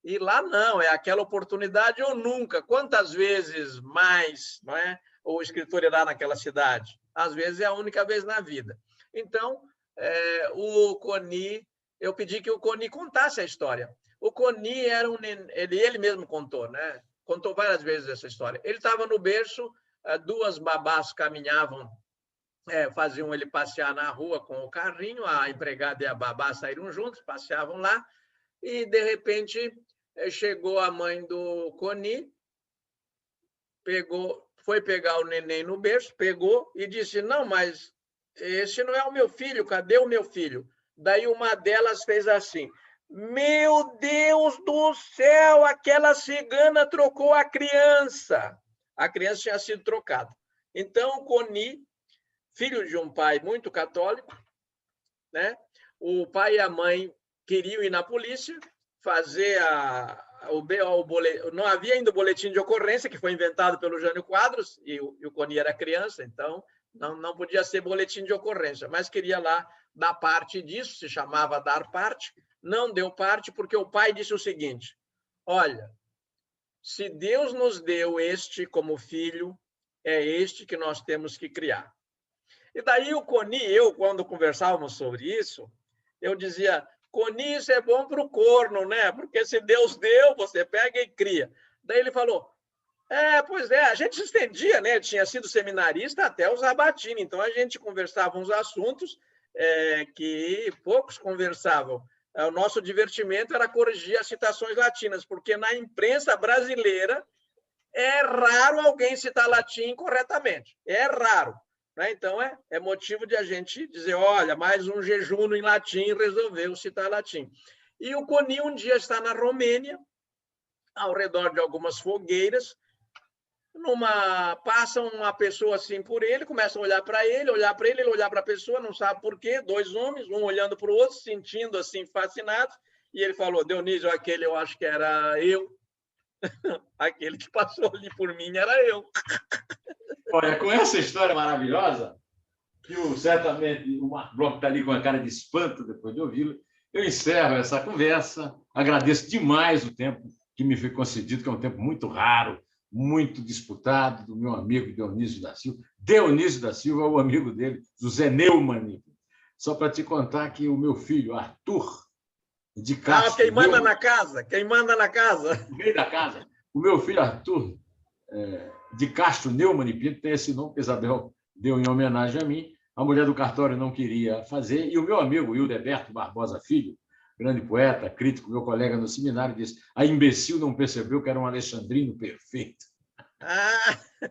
E lá não, é aquela oportunidade ou nunca. Quantas vezes mais, não é, o escritor irá naquela cidade? Às vezes é a única vez na vida. Então, o Coni, eu pedi que o Coni contasse a história. O Coni era ele mesmo contou, né? Contou várias vezes essa história. Ele estava no berço, duas babás caminhavam, faziam ele passear na rua com o carrinho, a empregada e a babá saíram juntos, passeavam lá, e, de repente, chegou a mãe do Coni, foi pegar o neném no berço, pegou e disse: não, mas esse não é o meu filho, cadê o meu filho? Daí uma delas fez assim: meu Deus do céu, aquela cigana trocou a criança. A criança tinha sido trocada. Então, o Coni, filho de um pai muito católico, né? O pai e a mãe queriam ir na polícia, fazer não havia ainda o boletim de ocorrência, que foi inventado pelo Jânio Quadros, e o Coni era criança, então não podia ser boletim de ocorrência, mas queria lá dar parte disso, se chamava dar parte, não deu parte, porque o pai disse o seguinte: olha, se Deus nos deu este como filho, é este que nós temos que criar. E daí o Coni, quando conversávamos sobre isso, eu dizia: Coni, isso é bom para o corno, né? Porque se Deus deu, você pega e cria. Daí ele falou: pois é, a gente se estendia, né? Ele tinha sido seminarista até os Rabatini, então a gente conversava uns assuntos que poucos conversavam. O nosso divertimento era corrigir as citações latinas, porque na imprensa brasileira é raro alguém citar latim corretamente. É raro. Né? Então, é motivo de a gente dizer: olha, mais um jejum em latim, resolveu citar latim. E o Coni um dia está na Romênia, ao redor de algumas fogueiras. Passa uma pessoa assim por ele, começa a olhar para ele, ele olhar para a pessoa, não sabe por quê, dois homens, um olhando para o outro, sentindo assim, fascinados, e ele falou: Dionísio, aquele eu acho que era eu, aquele que passou ali por mim era eu. Olha, com essa história maravilhosa, que certamente o Marco Bloch está ali com a cara de espanto depois de ouvi-lo, eu encerro essa conversa, agradeço demais o tempo que me foi concedido, que é um tempo muito raro, muito disputado, do meu amigo Dionísio da Silva. Dionísio da Silva é o amigo dele, José Neumann. Só para te contar que o meu filho, Arthur, de Castro... quem manda na casa, quem manda na casa. No meio da casa. O meu filho, Arthur, de Castro Neumann e Pinto, tem esse nome que Isabel deu em homenagem a mim. A mulher do cartório não queria fazer, e o meu amigo, Hildeberto Barbosa Filho, grande poeta, crítico, meu colega no seminário, disse: a imbecil não percebeu que era um alexandrino perfeito.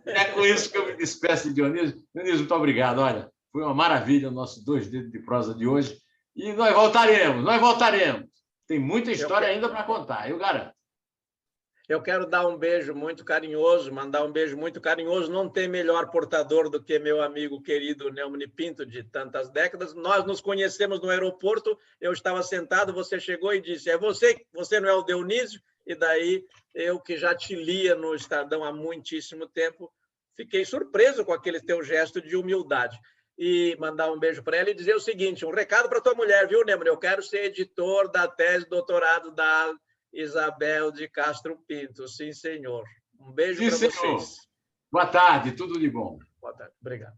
É com isso que eu me despeço de Dionísio. Dionísio, muito obrigado. Olha, foi uma maravilha o nosso 2 Dedos de Prosa de hoje. E nós voltaremos. Tem muita história ainda para contar, eu garanto. Eu quero dar um beijo muito carinhoso, mandar um beijo muito carinhoso. Não tem melhor portador do que meu amigo querido Neumann Pinto, de tantas décadas. Nós nos conhecemos no aeroporto, eu estava sentado, você chegou e disse: é você não é o Dionísio? E daí, eu que já te lia no Estadão há muitíssimo tempo, fiquei surpreso com aquele teu gesto de humildade. E mandar um beijo para ela e dizer o seguinte: um recado para tua mulher, viu, Neumann? Eu quero ser editor da tese de doutorado da Isabel de Castro Pinto. Sim, senhor. Um beijo para vocês. Boa tarde, tudo de bom. Boa tarde. Obrigado.